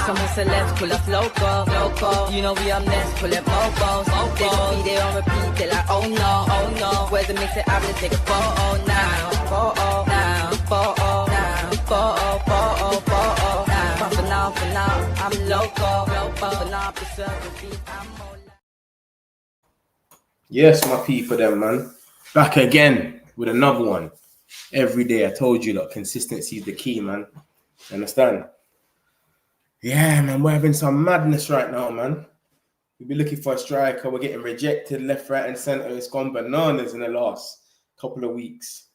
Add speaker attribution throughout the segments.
Speaker 1: Somos celebs, pull up loco. You know we up next, pull up mofos. They gon' be there on repeat, they like, oh no. Where's the mix it up, let's take a photo now. But for now, I'm loco. For now, preserve the beat, I'm more.
Speaker 2: Yes, my people, them, man. Back again with another one. Every day, I told you, look, consistency is the key, man. Understand? Yeah, man, we're having some madness right now, man. We've been looking for a striker. We're getting rejected left, right, and centre. It's gone bananas in the last couple of weeks.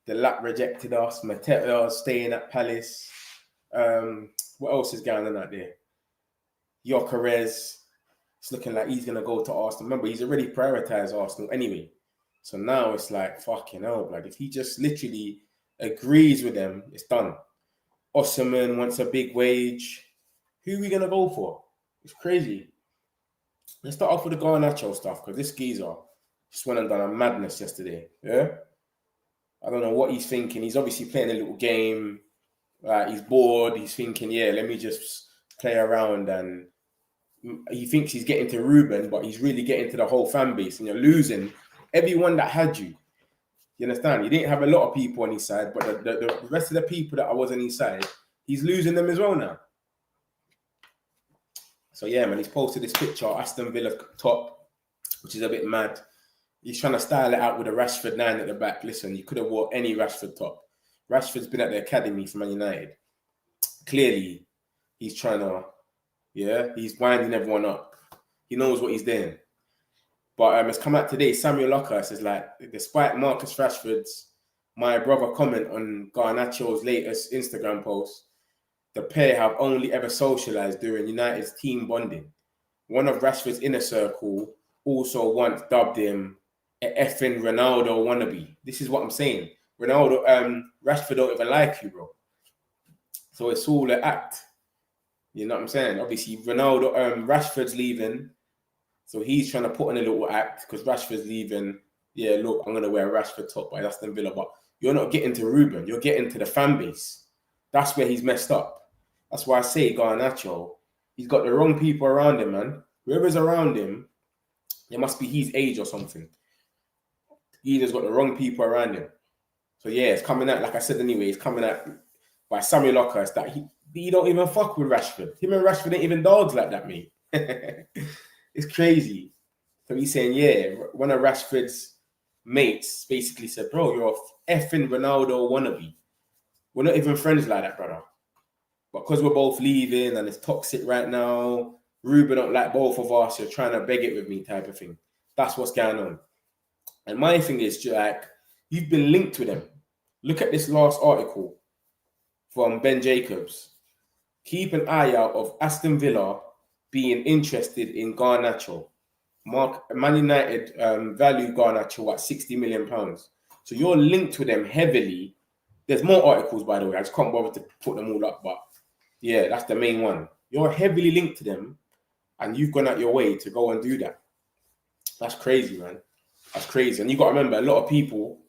Speaker 2: The Vlla rejected us. Mateta staying at Palace. What else is going on out there? Gyokeres. It's looking like he's going to go to Arsenal. Remember, he's already prioritised Arsenal anyway. So now it's like, fucking hell, blood. If he just literally agrees with them, it's done. Osman wants a big wage. Who are we going to go for? It's crazy. Let's start off with the Garnacho stuff, because this geezer just went and done a madness yesterday. Yeah? I don't know what he's thinking. He's obviously playing a little game. He's bored. He's thinking, yeah, let me just play around. And he thinks he's getting to Ruben, but he's really getting to the whole fan base. And you're losing everyone that had you. You understand? He didn't have a lot of people on his side, but the rest of the people that was on his side, he's losing them as well now. So yeah, man, he's posted this picture, Aston Villa top, which is a bit mad. He's trying to style it out with a Rashford 9 at the back. Listen, you could have wore any Rashford top. Rashford's been at the academy for Man United. Clearly, he's trying to, he's winding everyone up. He knows what he's doing. But it's come out today, Samuel Lockhurst is like, despite Marcus Rashford's, my brother comment on Garnacho's latest Instagram post, the pair have only ever socialized during United's team bonding. One of Rashford's inner circle also once dubbed him an effing Ronaldo wannabe. This is what I'm saying. Rashford don't even like you, bro. So it's all an act. You know what I'm saying? Obviously, Rashford's leaving. So he's trying to put in a little act because Rashford's leaving. Yeah, look, I'm going to wear a Rashford top by Aston Villa. But you're not getting to Ruben. You're getting to the fan base. That's where he's messed up. That's why I say Garnacho, he's got the wrong people around him, man. Whoever's around him, it must be his age or something. He just got the wrong people around him. So yeah, it's coming out, like I said anyway, it's coming out by Samuel Lockhurst that he don't even fuck with Rashford. Him and Rashford ain't even dogs like that, mate. It's crazy. So he's saying, yeah, one of Rashford's mates basically said, bro, you're a effing Ronaldo wannabe. We're not even friends like that, brother. But because we're both leaving and it's toxic right now, Ruben don't like both of us, you're trying to beg it with me type of thing. That's what's going on. And my thing is, like, you've been linked with them. Look at this last article from Ben Jacobs. Keep an eye out of Aston Villa being interested in Garnacho. Man United value Garnacho at £60 million. So you're linked with them heavily. There's more articles, by the way. I just can't bother to put them all up, but yeah, that's the main one. You're heavily linked to them, and you've gone out your way to go and do that. That's crazy, man. That's crazy. And you got to remember, a lot of people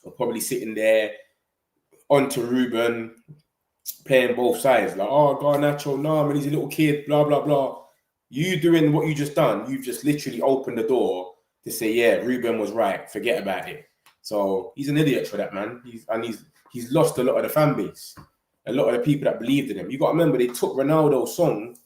Speaker 2: are probably sitting there onto Ruben, playing both sides. Like, oh, Garnacho, no, man, he's a little kid, blah, blah, blah. You doing what you just done, you've just literally opened the door to say, yeah, Ruben was right, forget about it. So he's an idiot for that, man. He's lost a lot of the fan base. A lot of the people that believed in him. You got to remember, they took Ronaldo's song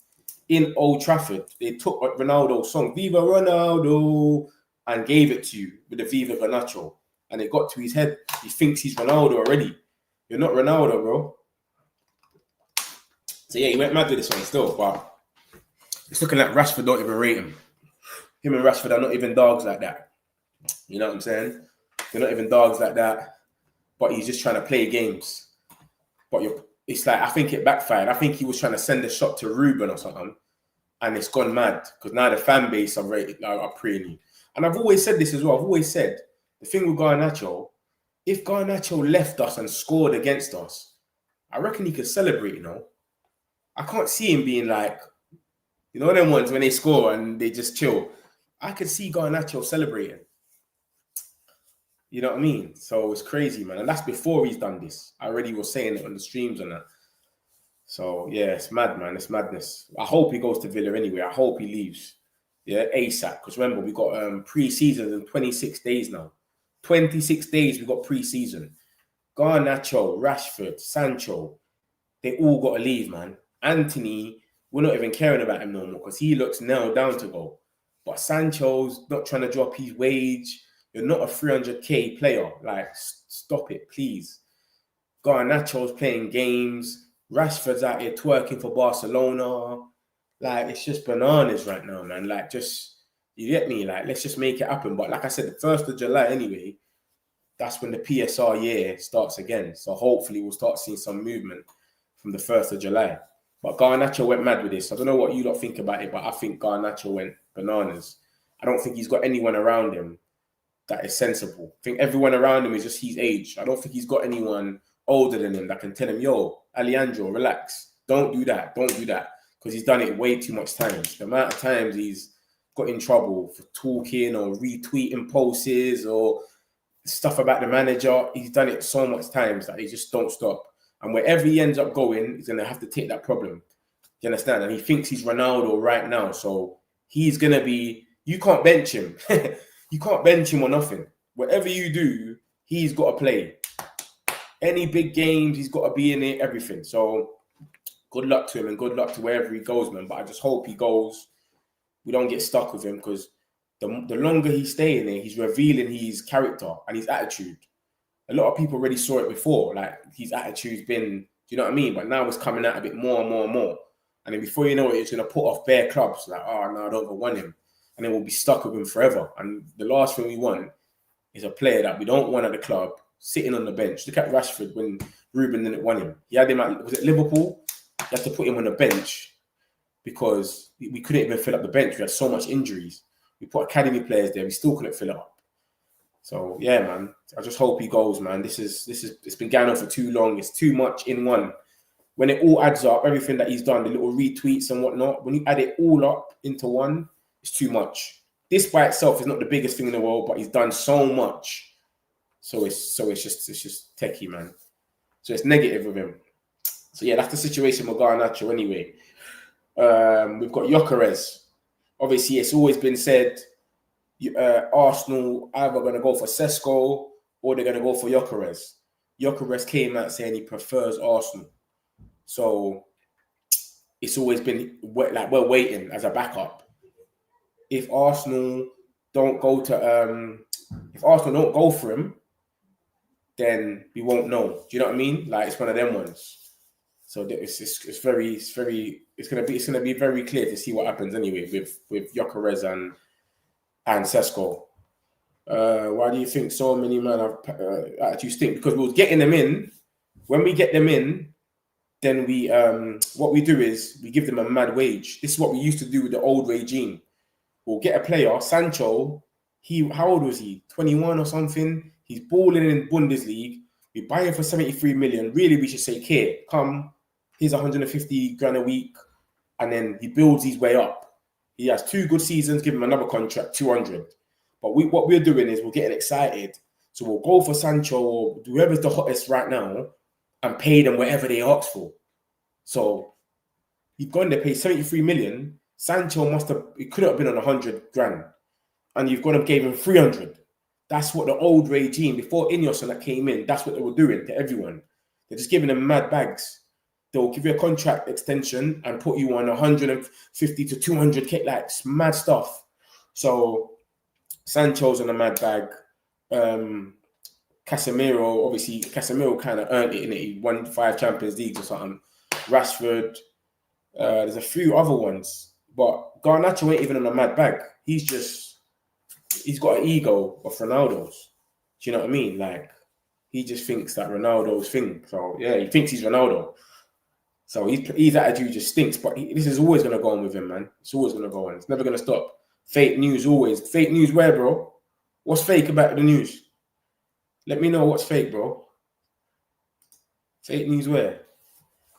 Speaker 2: in Old Trafford. They took Ronaldo's song, Viva Ronaldo, and gave it to you with the Viva Garnacho. And it got to his head. He thinks he's Ronaldo already. You're not Ronaldo, bro. So yeah, he went mad with this one still, but it's looking like Rashford don't even rate him. Him and Rashford are not even dogs like that. You know what I'm saying? They're not even dogs like that. But he's just trying to play games. But it's like, I think it backfired. I think he was trying to send a shot to Ruben or something. And it's gone mad. Because now the fan base are preying you. And I've always said this as well. I've always said, the thing with Garnacho, if Garnacho left us and scored against us, I reckon he could celebrate, you know. I can't see him being like, you know them ones when they score and they just chill. I could see Garnacho celebrating. You know what I mean? So it's crazy, man. And that's before he's done this. I already was saying it on the streams and that. So yeah, it's mad, man. It's madness. I hope he goes to Villa anyway. I hope he leaves. Yeah, ASAP. Because remember, we got pre-season in 26 days now. 26 days we got pre-season. Garnacho, Rashford, Sancho, they all got to leave, man. Anthony, we're not even caring about him no more because he looks nailed down to go. But Sancho's not trying to drop his wage. You're not a 300k player. Like, stop it, please. Garnacho's playing games. Rashford's out here twerking for Barcelona. Like, it's just bananas right now, man. Like, just, you get me? Like, let's just make it happen. But like I said, the 1st of July anyway, that's when the PSR year starts again. So hopefully we'll start seeing some movement from the 1st of July. But Garnacho went mad with this. I don't know what you lot think about it, but I think Garnacho went bananas. I don't think he's got anyone around him that is sensible. I think everyone around him is just his age. I don't think he's got anyone older than him that can tell him, yo, Alejandro, relax. Don't do that. Don't do that. Because he's done it way too much times. The amount of times he's got in trouble for talking or retweeting posts or stuff about the manager, he's done it so much times that he just don't stop. And wherever he ends up going, he's going to have to take that problem. You understand? And he thinks he's Ronaldo right now. So he's going to be, you can't bench him. You can't bench him or nothing. Whatever you do, he's got to play. Any big games, he's got to be in it, everything. So good luck to him and good luck to wherever he goes, man. But I just hope he goes. We don't get stuck with him because the longer he's staying there, he's revealing his character and his attitude. A lot of people already saw it before. Like, his attitude's been, do you know what I mean? But now it's coming out a bit more and more and more. And then before you know it, it's going to put off bare clubs. Like, oh, no, I don't want him. And then we'll be stuck with him forever. And the last thing we want is a player that we don't want at the club sitting on the bench. Look at Rashford when Ruben didn't want him. He had him at, was it Liverpool? You had to put him on the bench because we couldn't even fill up the bench. We had so much injuries. We put academy players there. We still couldn't fill it up. So yeah, man. I just hope he goes, man. It's been going on for too long. It's too much in one. When it all adds up, everything that he's done, the little retweets and whatnot, when you add it all up into one, it's too much. This by itself is not the biggest thing in the world, but he's done so much. So it's just techie, man. So it's negative with him. So yeah, that's the situation with Garnacho anyway. We've got Gyokeres. Obviously, it's always been said Arsenal either going to go for Sesko or they're going to go for Gyokeres. Gyokeres came out saying he prefers Arsenal. So it's always been like we're waiting as a backup. If Arsenal don't go for him, then we won't know. Do you know what I mean? Like, it's one of them ones. So it's gonna be very clear to see what happens anyway with Gyokeres and Sesko. Why do you think so many men have attitude stink? Because we was getting them in. When we get them in, then we what we do is we give them a mad wage. This is what we used to do with the old regime. We'll get a player, Sancho. How old was he? 21 or something. He's balling in Bundesliga. We buy him for 73 million. Really, we should say, here, come. Here's 150 grand a week, and then he builds his way up. He has 2 good seasons. Give him another contract, 200. But what we're doing is we're getting excited. So we'll go for Sancho or whoever's the hottest right now and pay them whatever they ask for. So you've gone there, paid 73 million. Sancho it could have been on 100 grand. And you've gone and gave him 300. That's what the old regime, before Ineos and that came in, that's what they were doing to everyone. They're just giving them mad bags. They'll give you a contract extension and put you on 150 to 200k, like mad stuff. So Sancho's on a mad bag. Casemiro kind of earned it, in it. He won 5 Champions Leagues or something. Rashford, there's a few other ones, but Garnacho ain't even on a mad bag. He's got an ego of Ronaldo's. Do you know what I mean? Like, he just thinks that Ronaldo's thing. So yeah, he thinks he's Ronaldo. So his attitude just stinks. But this is always going to go on with him, man. It's always going to go on. It's never going to stop. Fake news always. Fake news where, bro? What's fake about the news? Let me know what's fake, bro. Fake news where?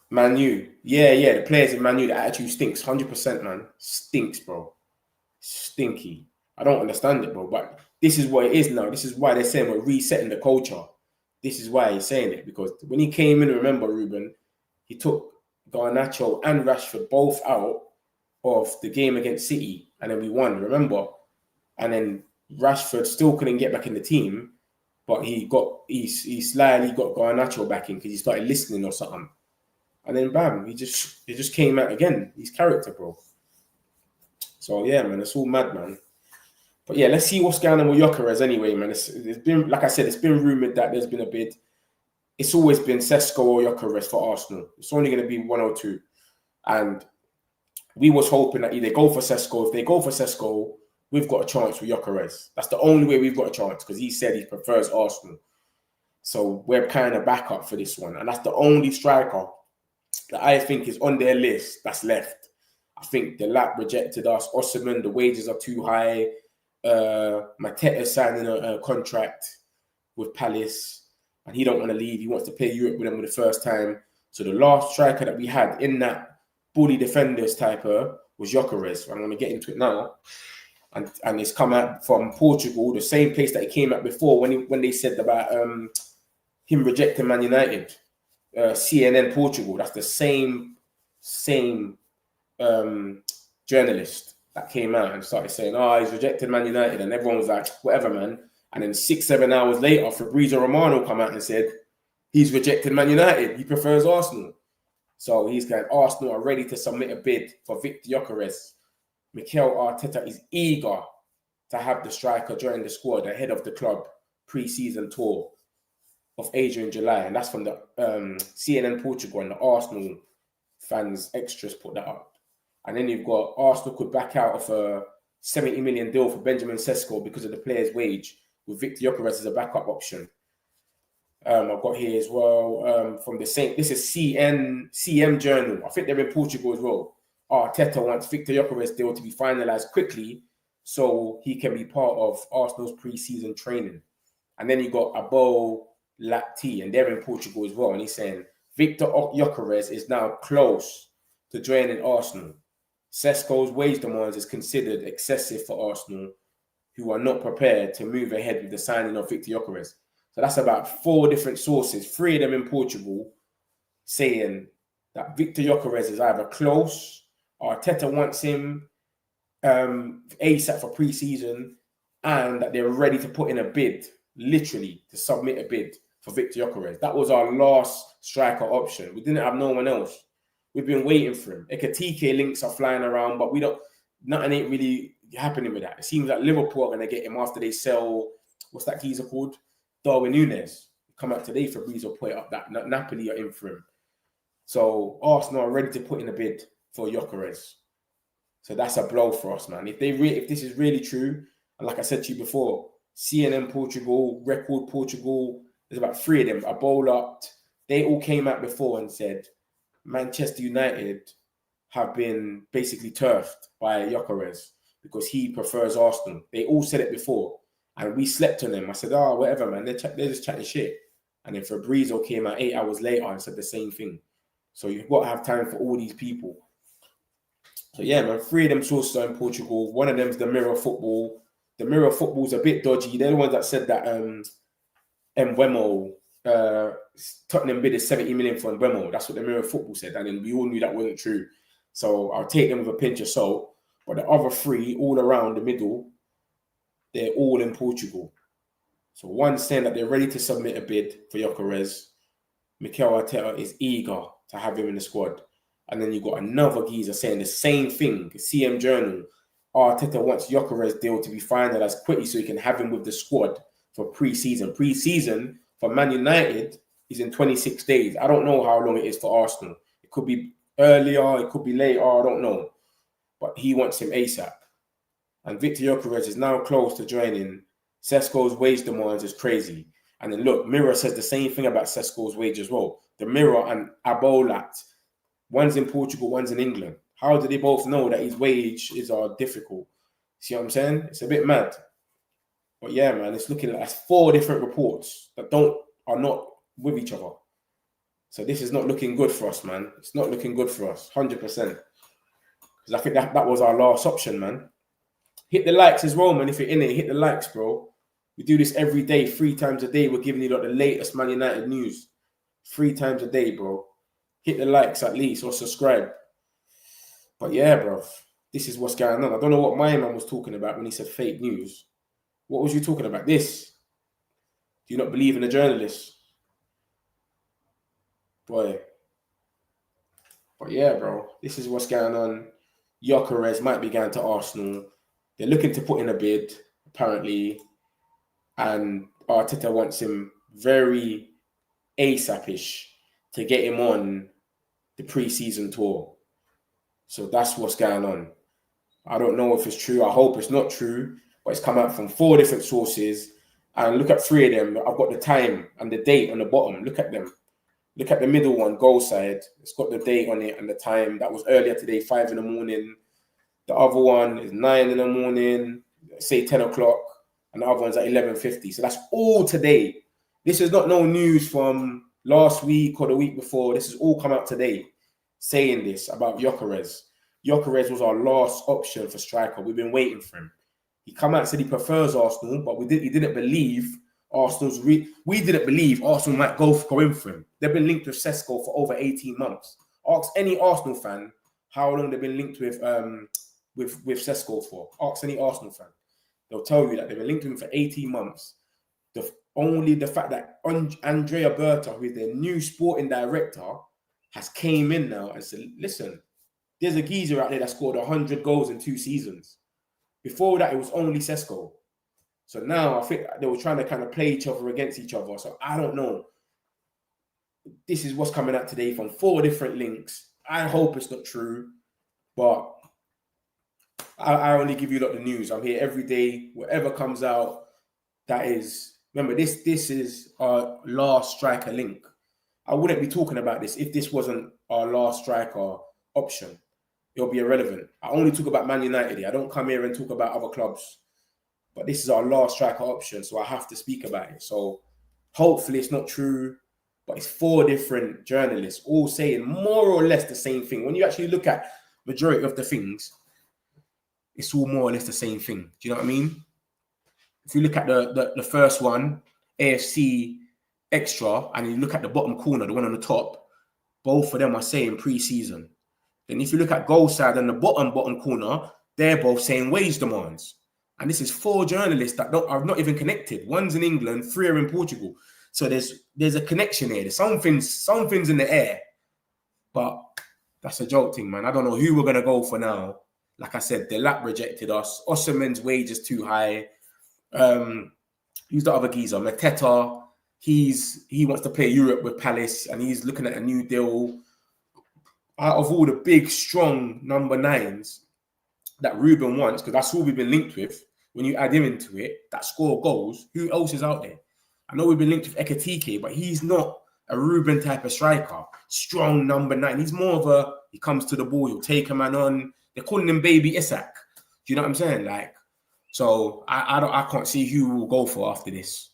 Speaker 2: Man U. Yeah. The players in Man U, the attitude stinks. 100%, man. Stinks, bro. Stinky. I don't understand it, bro. But this is what it is now. This is why they're saying we're resetting the culture. This is why he's saying it. Because when he came in, remember, Ruben, he took Garnacho and Rashford both out of the game against City, and then we won, remember? And then Rashford still couldn't get back in the team, but he slyly got Garnacho back in because he started listening or something. And then bam, he just came out again. His character, bro. So yeah, man, it's all mad, man. But yeah, let's see what's going on with Gyokeres anyway, man. It's been, like I said, it's been rumored that there's been a bid. It's always been Sesko or Gyokeres for Arsenal. It's only going to be one or two. And we was hoping that either go for Sesko. If they go for Sesko, we've got a chance with Gyokeres. That's the only way we've got a chance, because he said he prefers Arsenal. So we're kind of back up for this one. And that's the only striker that I think is on their list that's left. I think the Vlla rejected us. Osimhen, the wages are too high. Mateta signing a contract with Palace, and he don't want to leave. He wants to play Europe with them for the first time. So the last striker that we had in that bully defenders type was Gyokeres. I'm going to get into it now. And it's come out from Portugal, the same place that he came at before when they said about him rejecting Man United. CNN Portugal, that's the same journalist that came out and started saying, oh, he's rejected Man United, and everyone was like, whatever, man. And then 6-7 hours later, Fabrizio Romano come out and said he's rejected Man United, he prefers Arsenal. So he's going, Arsenal are ready to submit a bid for Viktor Gyokeres. Mikel Arteta is eager to have the striker join the squad ahead of the club pre-season tour of Asia in July. And that's from the CNN Portugal, and the Arsenal fans extras put that up. And then you've got Arsenal could back out of a 70 million deal for Benjamin Sesko because of the player's wage, with Viktor Gyokeres as a backup option. I've got here as well from the same. This is CM Journal. I think they're in Portugal as well. Arteta wants Viktor Gyokeres deal to be finalised quickly so he can be part of Arsenal's pre-season training. And then you got Abo Lati, and they're in Portugal as well. And he's saying Viktor Gyokeres is now close to joining Arsenal. Sesko's wage demands is considered excessive for Arsenal, who are not prepared to move ahead with the signing of Viktor Gyokeres. So that's about 4 different sources, 3 of them in Portugal, saying that Viktor Gyokeres is either close, Arteta wants him ASAP for pre-season, and that they're ready to put in a bid, literally to submit a bid for Viktor Gyokeres. That was our last striker option. We didn't have no one else. We've been waiting for him. Ekatike links are flying around, but nothing ain't really happening with that. It seems like Liverpool are going to get him after they sell, what's that geezer called? Darwin Núñez. Come out today, Fabrizio put up that Napoli are in for him. So Arsenal are ready to put in a bid for Gyokeres. So that's a blow for us, man. If this is really true, and like I said to you before, CNN Portugal, Record Portugal, there's about 3 of them. Ebola, they all came out before and said Manchester United have been basically turfed by Gyokeres because he prefers Arsenal. They all said it before, and we slept on them. I said, whatever, man. They're just chatting shit. And then Fabrizio came out 8 hours later and said the same thing. So you've got to have time for all these people. So yeah, man, 3 of them sources are in Portugal. One of them's the Mirror Football. The Mirror Football's a bit dodgy. They're the ones that said that Mbeumo, Tottenham bid is 70 million for Mbeumo. That's what the Mirror Football said. And then we all knew that wasn't true. So I'll take them with a pinch of salt. But the other 3, all around the middle, they're all in Portugal. So one's saying that they're ready to submit a bid for Gyokeres. Mikel Arteta is eager to have him in the squad. And then you've got another geezer saying the same thing. CM Journal. Arteta wants Gyokeres deal to be finalised quickly so he can have him with the squad for pre-season. Pre-season for Man United is in 26 days. I don't know how long it is for Arsenal. It could be earlier, it could be later, I don't know. But he wants him ASAP. And Viktor Gyokeres is now close to joining. Sesko's wage demands is crazy. And then look, Mirror says the same thing about Sesko's wage as well. The Mirror and Abolat, one's in Portugal, one's in England. How do they both know that his wage is difficult? See what I'm saying? It's a bit mad. But yeah, man, it's looking like 4 different reports that are not with each other. So this is not looking good for us, man. It's not looking good for us, 100%. Because I think that was our last option, man. Hit the likes as well, man. If you're in it, hit the likes, bro. We do this every day, 3 times a day. We're giving you the latest Man United news. 3 times a day, bro. Hit the likes at least or subscribe. But yeah, bro, this is what's going on. I don't know what my man was talking about when he said fake news. What was you talking about? This? Do you not believe in the journalists? Boy. But yeah, bro, this is what's going on. Gyokeres might be going to Arsenal. They're looking to put in a bid, apparently. And Arteta wants him very ASAP-ish to get him on the pre-season tour. So that's what's going on. I don't know if it's true. I hope it's not true. But it's come out from 4 different sources. And look at 3 of them. I've got the time and the date on the bottom. Look at them. Look at the middle one, goal side. It's got the date on it and the time. That was earlier today, 5 in the morning. The other one is 9 in the morning, say 10 o'clock. And the other one's at 11:50. So that's all today. This is not no news from last week or the week before. This has all come out today saying this about Gyokeres. Gyokeres was our last option for striker. We've been waiting for him. He come out and said he prefers Arsenal, but he didn't believe Arsenal's... we didn't believe Arsenal might go in for him. They've been linked with Sesko for over 18 months. Ask any Arsenal fan how long they've been linked with Sesko for. Ask any Arsenal fan. They'll tell you that they've been linked to him for 18 months. Only the fact that Andrea Berta, who is their new sporting director, has came in now and said, listen, there's a geezer out there that scored 100 goals in 2 seasons. Before that, it was only Sesko. So now I think they were trying to kind of play each other against each other. So I don't know. This is what's coming out today from 4 different links. I hope it's not true, but I only give you a lot of news. I'm here every day. Whatever comes out, that is... Remember, this is our last striker link. I wouldn't be talking about this if this wasn't our last striker option. It'll be irrelevant. I only talk about Man United here. I don't come here and talk about other clubs. But this is our last striker option, so I have to speak about it. So hopefully it's not true, but it's 4 different journalists all saying more or less the same thing. When you actually look at majority of the things, it's all more or less the same thing. Do you know what I mean? If you look at the first one, AFC Extra, and you look at the bottom corner, the one on the top, both of them are saying pre-season. Then if you look at goal side and the bottom corner, they're both saying wage demands. And this is 4 journalists that are not even connected. One's in England, 3 are in Portugal. So there's a connection here. There's something's in the air. But that's a joke thing, man. I don't know who we're going to go for now. Like I said, the lap rejected us. Osimhen's wage is too high. Who's the other geezer? Mateta. He wants to play Europe with Palace and he's looking at a new deal. Out of all the big, strong number 9s that Ruben wants, because that's all we've been linked with, when you add him into it, that score goals, who else is out there? I know we've been linked with Ekitike, but he's not a Ruben type of striker. Strong number 9. He's more of he comes to the ball, he'll take a man on. They're calling him Baby Isak. Do you know what I'm saying? So I can't see who we'll go for after this.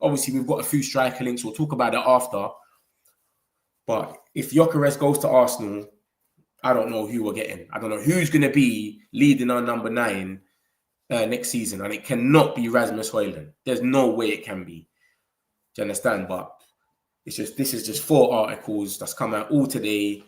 Speaker 2: Obviously, we've got a few striker links. We'll talk about it after. But if Gyokeres goes to Arsenal, I don't know who we're getting. I don't know who's going to be leading our number 9 next season. And it cannot be Rasmus Højlund. There's no way it can be. Do you understand? But this is just 4 articles that's come out all today.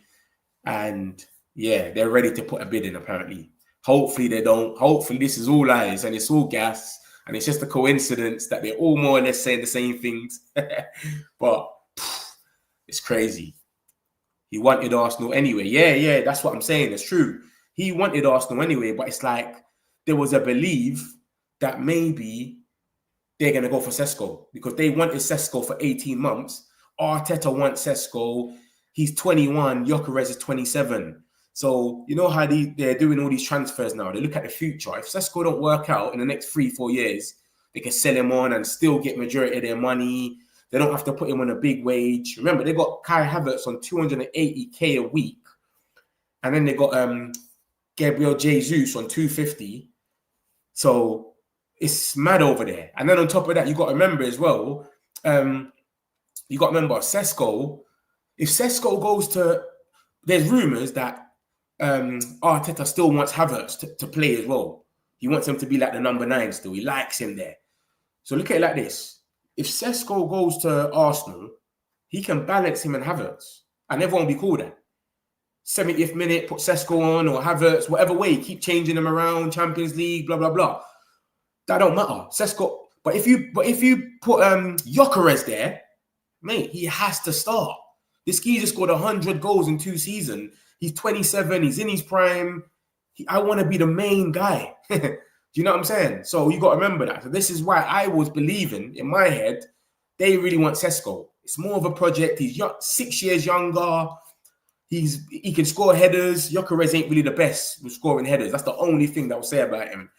Speaker 2: And yeah, they're ready to put a bid in, apparently. Hopefully they don't. Hopefully this is all lies and it's all gas. And it's just a coincidence that they're all more or less saying the same things. But it's crazy. He wanted Arsenal anyway. Yeah, that's what I'm saying. It's true. He wanted Arsenal anyway, but it's like there was a belief that maybe they're going to go for Sesko because they wanted Sesko for 18 months. Arteta wants Sesko. He's 21. Gyokeres is 27. So you know how they're doing all these transfers now. They look at the future. If Sesko don't work out in the next 3-4 years, they can sell him on and still get majority of their money. They don't have to put him on a big wage. Remember, they got Kai Havertz on 280k a week. And then they got Gabriel Jesus on 250. So it's mad over there. And then on top of that, you got to remember as well, Sesko, if Sesko goes to, there's rumours that Arteta still wants Havertz to play as well. He wants him to be like the number 9 still. He likes him there. So look at it like this. If Sesko goes to Arsenal, he can balance him and Havertz. And everyone will be cool then. 70th minute, put Sesko on or Havertz, whatever way, keep changing them around, Champions League, blah, blah, blah. That don't matter. Sesko, but if you put Gyokeres there, mate, he has to start. This geezer scored 100 goals in 2 seasons. He's 27, he's in his prime. I want to be the main guy. Do you know what I'm saying? So you got to remember that. So this is why I was believing in my head, they really want Sesko. It's more of a project. He's 6 years younger. He can score headers. Gyokeres ain't really the best with scoring headers. That's the only thing that I would say about him.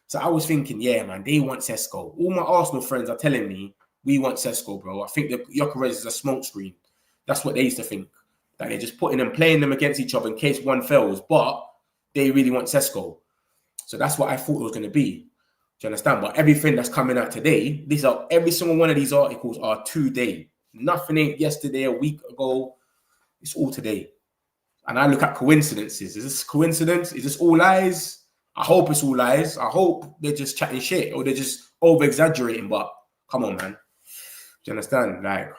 Speaker 2: So I was thinking, yeah, man, they want Sesko. All my Arsenal friends are telling me, we want Sesko, bro. I think that Gyokeres is a smokescreen. That's what they used to think. That they're just playing them against each other in case one fails. But they really want Sesko. So that's what I thought it was going to be. Do you understand? But everything that's coming out today, every single one of these articles are today. Nothing ain't yesterday, a week ago. It's all today. And I look at coincidences. Is this coincidence? Is this all lies? I hope it's all lies. I hope they're just chatting shit or they're just over-exaggerating. But come on, man. Do you understand? Like,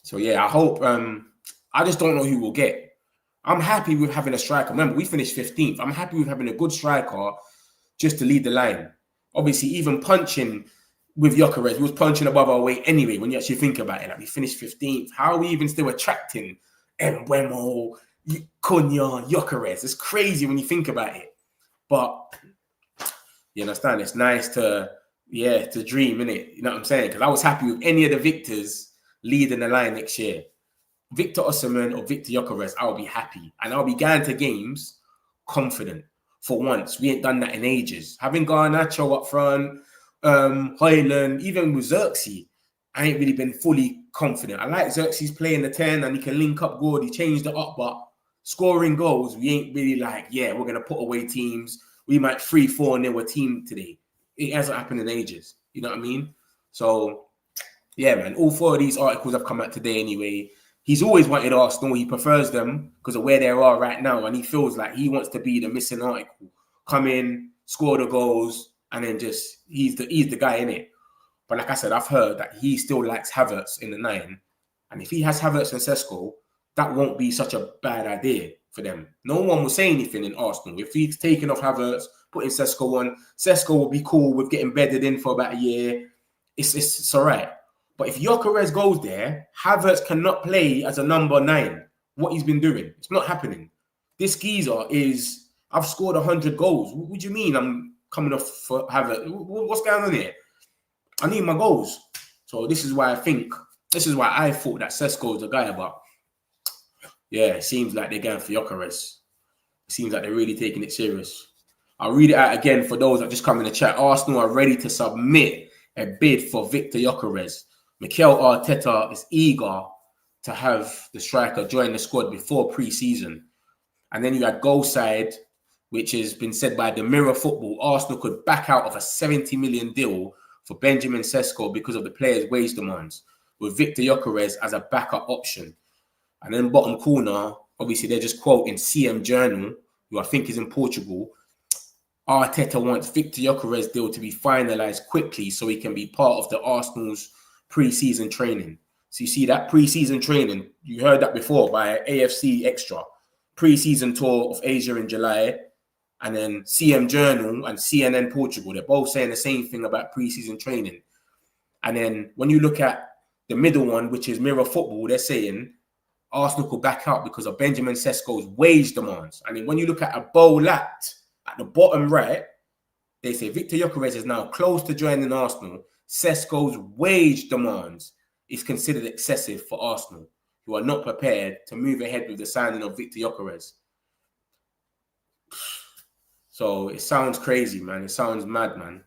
Speaker 2: so yeah, I hope. I just don't know who we'll get. I'm happy with having a striker. Remember, we finished 15th. I'm happy with having a good striker just to lead the line. Obviously, even punching with Gyokeres, we was punching above our weight anyway. When you actually think about it, like we finished 15th. How are we even still attracting Mbeumo, Cunha, Gyokeres? It's crazy when you think about it. But you understand, it's nice to dream, innit? You know what I'm saying? Because I was happy with any of the Victors leading the line next year. Viktor Osimhen or Viktor Gyokeres, I'll be happy. And I'll be going to games confident. For once, we ain't done that in ages. Having Garnacho up front, Højlund, even with Xerxes, I ain't really been fully confident. I like Xerxes playing the 10 and he can link up good. He changed it up, but scoring goals, we ain't really like, yeah, we're going to put away teams. We might 3-4-0 a team today. It hasn't happened in ages. You know what I mean? So, yeah, man, all 4 of these articles have come out today anyway. He's always wanted Arsenal. He prefers them because of where they are right now. And he feels like he wants to be the missing article. Come in, score the goals, and then just, he's the guy in it. But like I said, I've heard that he still likes Havertz in the 9. And if he has Havertz and Sesko, that won't be such a bad idea for them. No one will say anything in Arsenal. If he's taking off Havertz, putting Sesko on, Sesko will be cool with getting bedded in for about a year. It's all right. But if Gyokeres goes there, Havertz cannot play as a number 9. What he's been doing, it's not happening. This geezer is, I've scored 100 goals. What do you mean I'm coming off for Havertz? What's going on here? I need my goals. So this is why I thought that Sesko is the guy. But yeah, it seems like they're going for Gyokeres. It seems like they're really taking it serious. I'll read it out again for those that just come in the chat. Arsenal are ready to submit a bid for Viktor Gyokeres. Mikel Arteta is eager to have the striker join the squad before pre-season. And then you had goal side, which has been said by the Mirror Football, Arsenal could back out of a 70 million deal for Benjamin Sesko because of the player's wage demands, with Viktor Gyokeres as a backup option. And then bottom corner, obviously they're just quoting CM Journal, who I think is in Portugal. Arteta wants Viktor Gyokeres' deal to be finalised quickly so he can be part of the Arsenal's pre-season training. So you see that pre-season training, you heard that before by AFC Extra. Pre-season tour of Asia in July, and then CM Journal and CNN Portugal, they're both saying the same thing about pre-season training. And then when you look at the middle one, which is Mirror Football, they're saying Arsenal could back out because of Benjamin Sesko's wage demands. And then when you look at a Vlla at the bottom right, they say Viktor Gyokeres is now close to joining Arsenal. Sesko's wage demands is considered excessive for Arsenal, who are not prepared to move ahead with the signing of Viktor Gyokeres. So it sounds crazy, man. It sounds mad, man.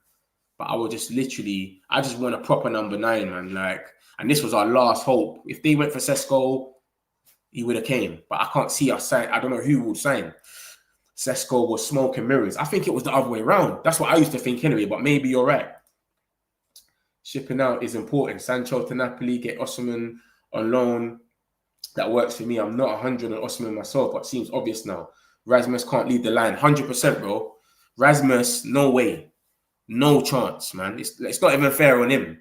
Speaker 2: But I just want a proper number 9, man. Like, and this was our last hope. If they went for Sesko, he would have came. But I can't see us sign. I don't know who would sign. Sesko was smoke and mirrors. I think it was the other way around. That's what I used to think anyway, but maybe you're right. Shipping out is important. Sancho to Napoli, get Osimhen on loan. That works for me. I'm not 100 on Osimhen myself, but it seems obvious now. Rasmus can't lead the line. 100%, bro. Rasmus, no way. No chance, man. It's not even fair on him.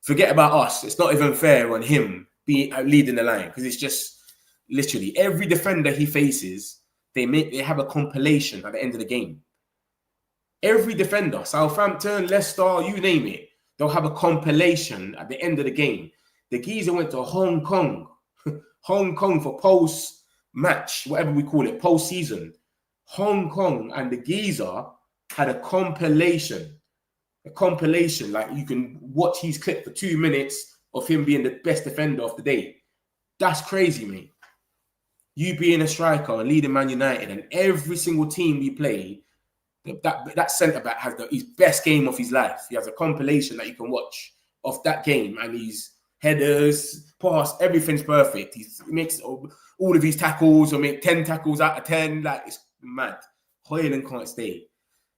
Speaker 2: Forget about us. It's not even fair on him leading the line, because it's just literally every defender he faces, they have a compilation at the end of the game. Every defender, Southampton, Leicester, you name it, they'll have a compilation at the end of the game. The geezer went to Hong Kong for post-match, whatever we call it, post-season. Hong Kong, and the geezer had a compilation. Like you can watch his clip for 2 minutes of him being the best defender of the day. That's crazy, mate. You being a striker and leading Man United, and every single team we play, that centre-back has his best game of his life. He has a compilation that you can watch of that game, and his headers, pass, everything's perfect. He makes all of his tackles, or make 10 tackles out of 10. Like, it's mad. Højlund can't stay.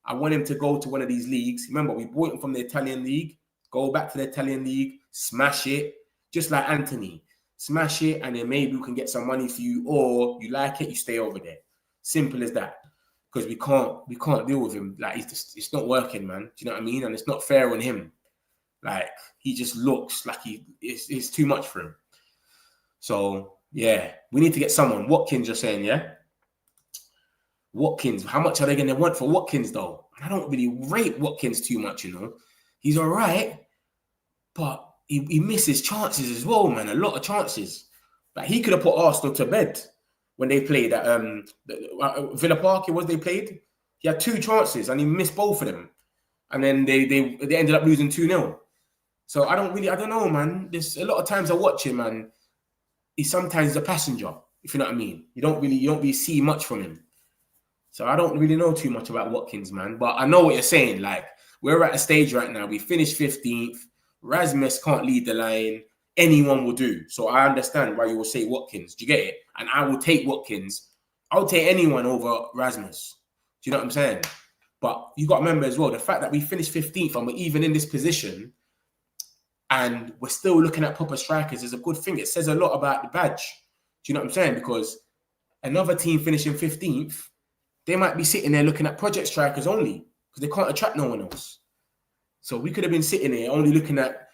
Speaker 2: I want him to go to one of these leagues. Remember, we bought him from the Italian league. Go back to the Italian league, smash it, just like Anthony. Smash it, and then maybe we can get some money for you, or you like it, you stay over there. Simple as that. Because we can't deal with him. Like, it's not working, man. Do you know what I mean? And it's not fair on him. Like, he just looks like it's too much for him. So yeah, we need to get someone. Watkins, you're saying, yeah? Watkins, how much are they going to want for Watkins, though? I don't really rate Watkins too much, you know. He's all right, but he misses chances as well, man. A lot of chances. Like, he could have put Arsenal to bed when they played at Villa Park. It was they played. He had 2 chances and he missed both of them, and then they ended up losing 2-0. So I don't know, man. There's a lot of times I watch him, and he's sometimes a passenger, if you know what I mean. You don't really see much from him. So I don't really know too much about Watkins, man. But I know what you're saying. Like, we're at a stage right now. We finished 15th. Rasmus can't lead the line. Anyone will do. So I understand why you will say Watkins. Do you get it? And I will take Watkins. I'll take anyone over Rasmus. Do you know what I'm saying? But you got to remember as well, the fact that we finished 15th and we're even in this position and we're still looking at proper strikers is a good thing. It says a lot about the badge. Do you know what I'm saying? Because another team finishing 15th, they might be sitting there looking at project strikers only because they can't attract no one else. So we could have been sitting here only looking at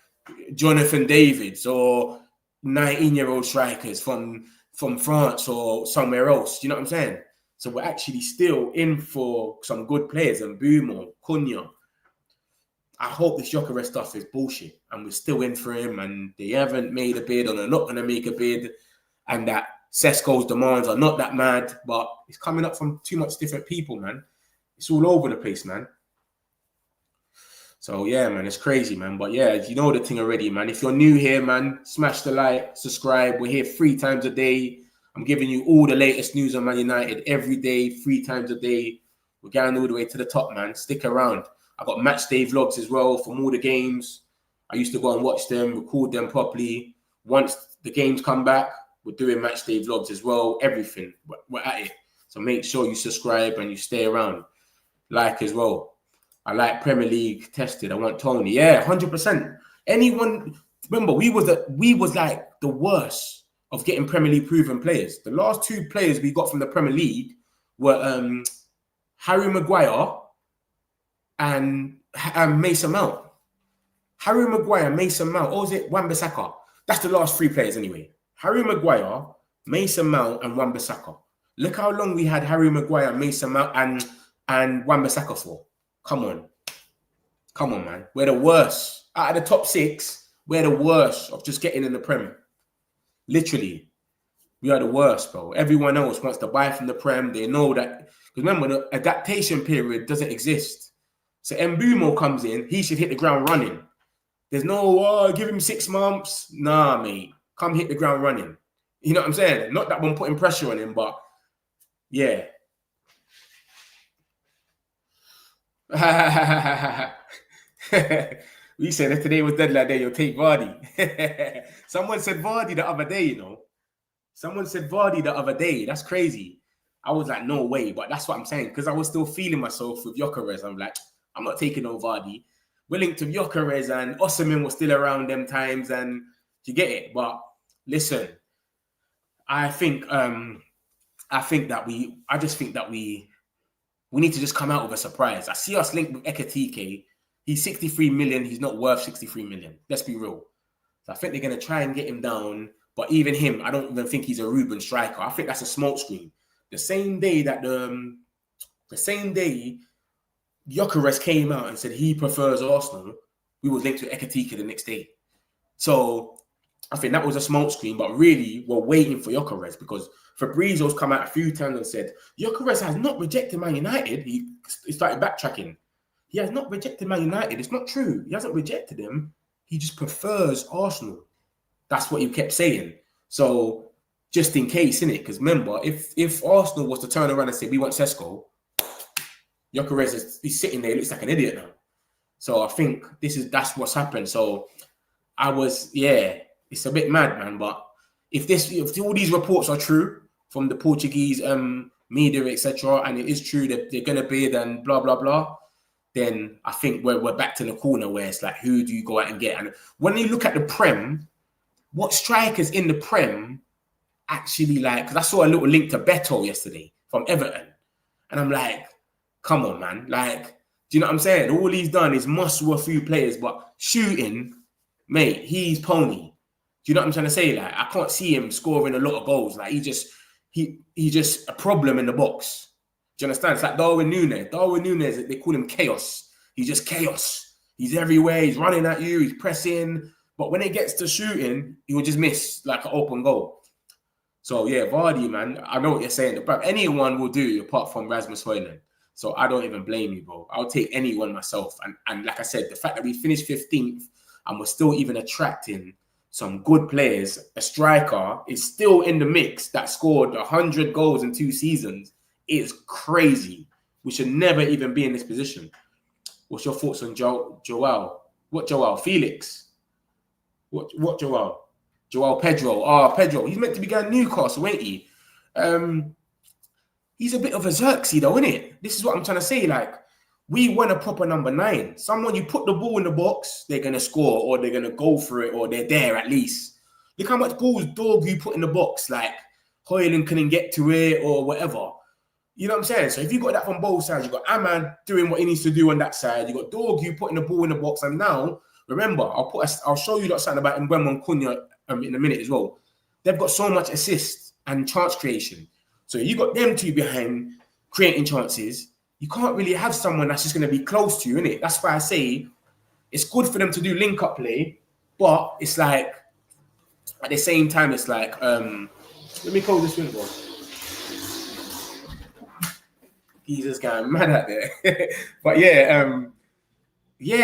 Speaker 2: Jonathan Davids or 19-year-old strikers from France or somewhere else. Do you know what I'm saying? So we're actually still in for some good players, and Boomer, Cunha. I hope this Gyokeres stuff is bullshit and we're still in for him, and they haven't made a bid or they're not going to make a bid, and that Sesko's demands are not that mad, but it's coming up from too much different people, man. It's all over the place, man. So, yeah, man, it's crazy, man. But, yeah, you know the thing already, man. If you're new here, man, smash the like, subscribe. We're here 3 times a day. I'm giving you all the latest news on Man United every day, 3 times a day. We're going all the way to the top, man. Stick around. I got Matchday Vlogs as well from all the games. I used to go and watch them, record them properly. Once the games come back, we're doing Matchday Vlogs as well. Everything. We're at it. So make sure you subscribe and you stay around. Like as well. I like Premier League tested. I want Tony. Yeah, 100%. Anyone, remember, we was like the worst of getting Premier League proven players. The last 2 players we got from the Premier League were Harry Maguire and Mason Mount. Harry Maguire, Mason Mount, or was it Wan-Bissaka? That's the last 3 players anyway. Harry Maguire, Mason Mount, and Wan-Bissaka. Look how long we had Harry Maguire, Mason Mount, and Wan-Bissaka for. Come on, man. We're the worst. Out of the top 6, we're the worst of just getting in the Prem. Literally. We are the worst, bro. Everyone else wants to buy from the Prem. They know that. Because remember, the adaptation period doesn't exist. So Mbumo comes in, he should hit the ground running. There's no, give him 6 months. Nah, mate. Come hit the ground running. You know what I'm saying? Not that I'm putting pressure on him, but yeah. We said if today was deadline day, you'll take Vardy. Someone said Vardy the other day, you know. Someone said Vardy the other day. That's crazy. I was like, no way. But that's what I'm saying. Because I was still feeling myself with Gyokeres. I'm like, I'm not taking no Vardy. We're linked to Gyokeres, and Osimhen was still around them times, and you get it. But listen, I just think that we need to just come out with a surprise. I see us linked with Ekitike. He's 63 million. He's not worth 63 million. Let's be real. So I think they're going to try and get him down But even him, I don't even think he's a Ruben striker. I think that's a smokescreen. The same day Gyokeres came out and said he prefers Arsenal, we were linked to Ekitike the next day. So I think that was a smokescreen, but really we're waiting for Gyokeres because Fabrizio's come out a few times and said, Gyokeres has not rejected Man United. He started backtracking. He has not rejected Man United. It's not true. He hasn't rejected them. He just prefers Arsenal. That's what he kept saying. So just in case, innit? Because remember, if Arsenal was to turn around and say, we want Sesko, Gyokeres he's sitting there, looks like an idiot now. So I think that's what's happened. So it's a bit mad, man. But if all these reports are true from the Portuguese media, etc., and it is true that they're gonna bid and blah blah blah, then I think we're back to the corner where it's like, who do you go out and get? And when you look at the Prem, what strikers in the Prem actually like? Because I saw a little link to Beto yesterday from Everton, and I'm like, come on, man. Like, do you know what I'm saying? All he's done is muscle a few players, but shooting, mate, he's pony. Do you know what I'm trying to say? Like, I can't see him scoring a lot of goals. Like, he's just a problem in the box. Do you understand? It's like Darwin Núñez. Darwin Núñez, they call him chaos. He's just chaos. He's everywhere. He's running at you. He's pressing. But when it gets to shooting, he will just miss like an open goal. So, yeah, Vardy, man, I know what you're saying. But anyone will do apart from Rasmus Højlund. So I don't even blame you, bro. I'll take anyone myself. And like I said, the fact that we finished 15th and we're still even attracting some good players, a striker is still in the mix that scored 100 goals in 2 seasons. It's crazy. We should never even be in this position. What's your thoughts on Joao? What Joao? Felix? What Joao? Joao Pedro. Pedro. He's meant to be going Newcastle, ain't he? He's a bit of a Xerxes, though, isn't it? This is what I'm trying to say. Like, we want a proper number 9. Someone you put the ball in the box, they're going to score or they're going to go for it or they're there at least. Look how much balls dog you put in the box. Like, Højlund couldn't get to it or whatever. You know what I'm saying? So if you got that from both sides, you got Ahmad doing what he needs to do on that side. You got dog you putting the ball in the box. And now, remember, I'll show you something about Mbeumo and Cunha in a minute as well. They've got so much assist and chance creation. So you got them two behind creating chances. You can't really have someone that's just going to be close to you, innit? That's why I say it's good for them to do link-up play, but it's like, at the same time, it's like, let me close this window. He's just going mad out there. But yeah,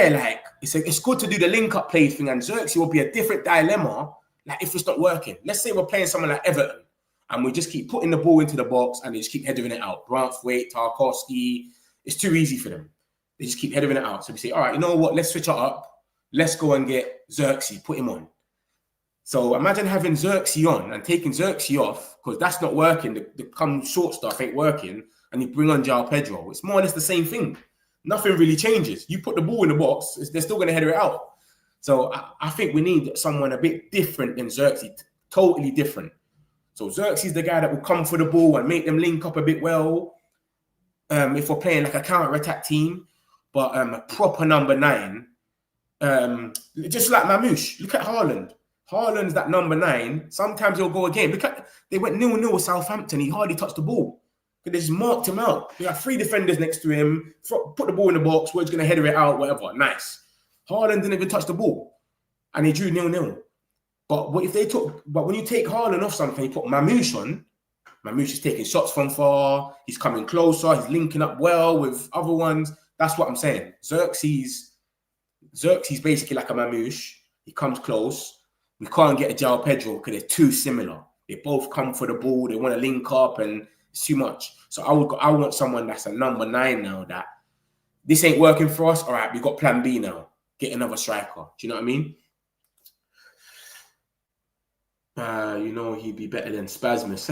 Speaker 2: like, it's good to do the link-up play thing, and Xerxes will be a different dilemma, like, if it's not working. Let's say we're playing someone like Everton, and we just keep putting the ball into the box and they just keep heading it out. Branthwaite, Tarkowski, it's too easy for them. They just keep heading it out. So we say, all right, you know what? Let's switch it up. Let's go and get Xerxes, put him on. So imagine having Xerxes on and taking Xerxes off because that's not working. The come short stuff ain't working. And you bring on Joao Pedro. It's more or less the same thing. Nothing really changes. You put the ball in the box, they're still going to header it out. So I think we need someone a bit different than Xerxes, totally different. So Xerxes is the guy that will come for the ball and make them link up a bit well. If we're playing like a counter-attack team, but a proper number 9, just like Mamouche. Look at Haaland. Haaland's that number 9. Sometimes he'll go a game. Look at they went 0-0 with Southampton. He hardly touched the ball. They just marked him out. They got 3 defenders next to him. Put the ball in the box. We're just going to header it out, whatever. Nice. Haaland didn't even touch the ball, and he drew 0-0. But when you take Haaland off something, you put Mamouche on. Mamouche is taking shots from far. He's coming closer. He's linking up well with other ones. That's what I'm saying. Xerxes basically like a Mamouche. He comes close. We can't get a Joao Pedro because they're too similar. They both come for the ball. They want to link up, and it's too much. So I want someone that's a number 9 now. That this ain't working for us. All right, we got Plan B now. Get another striker. Do you know what I mean? You know, he'd be better than Spasmus.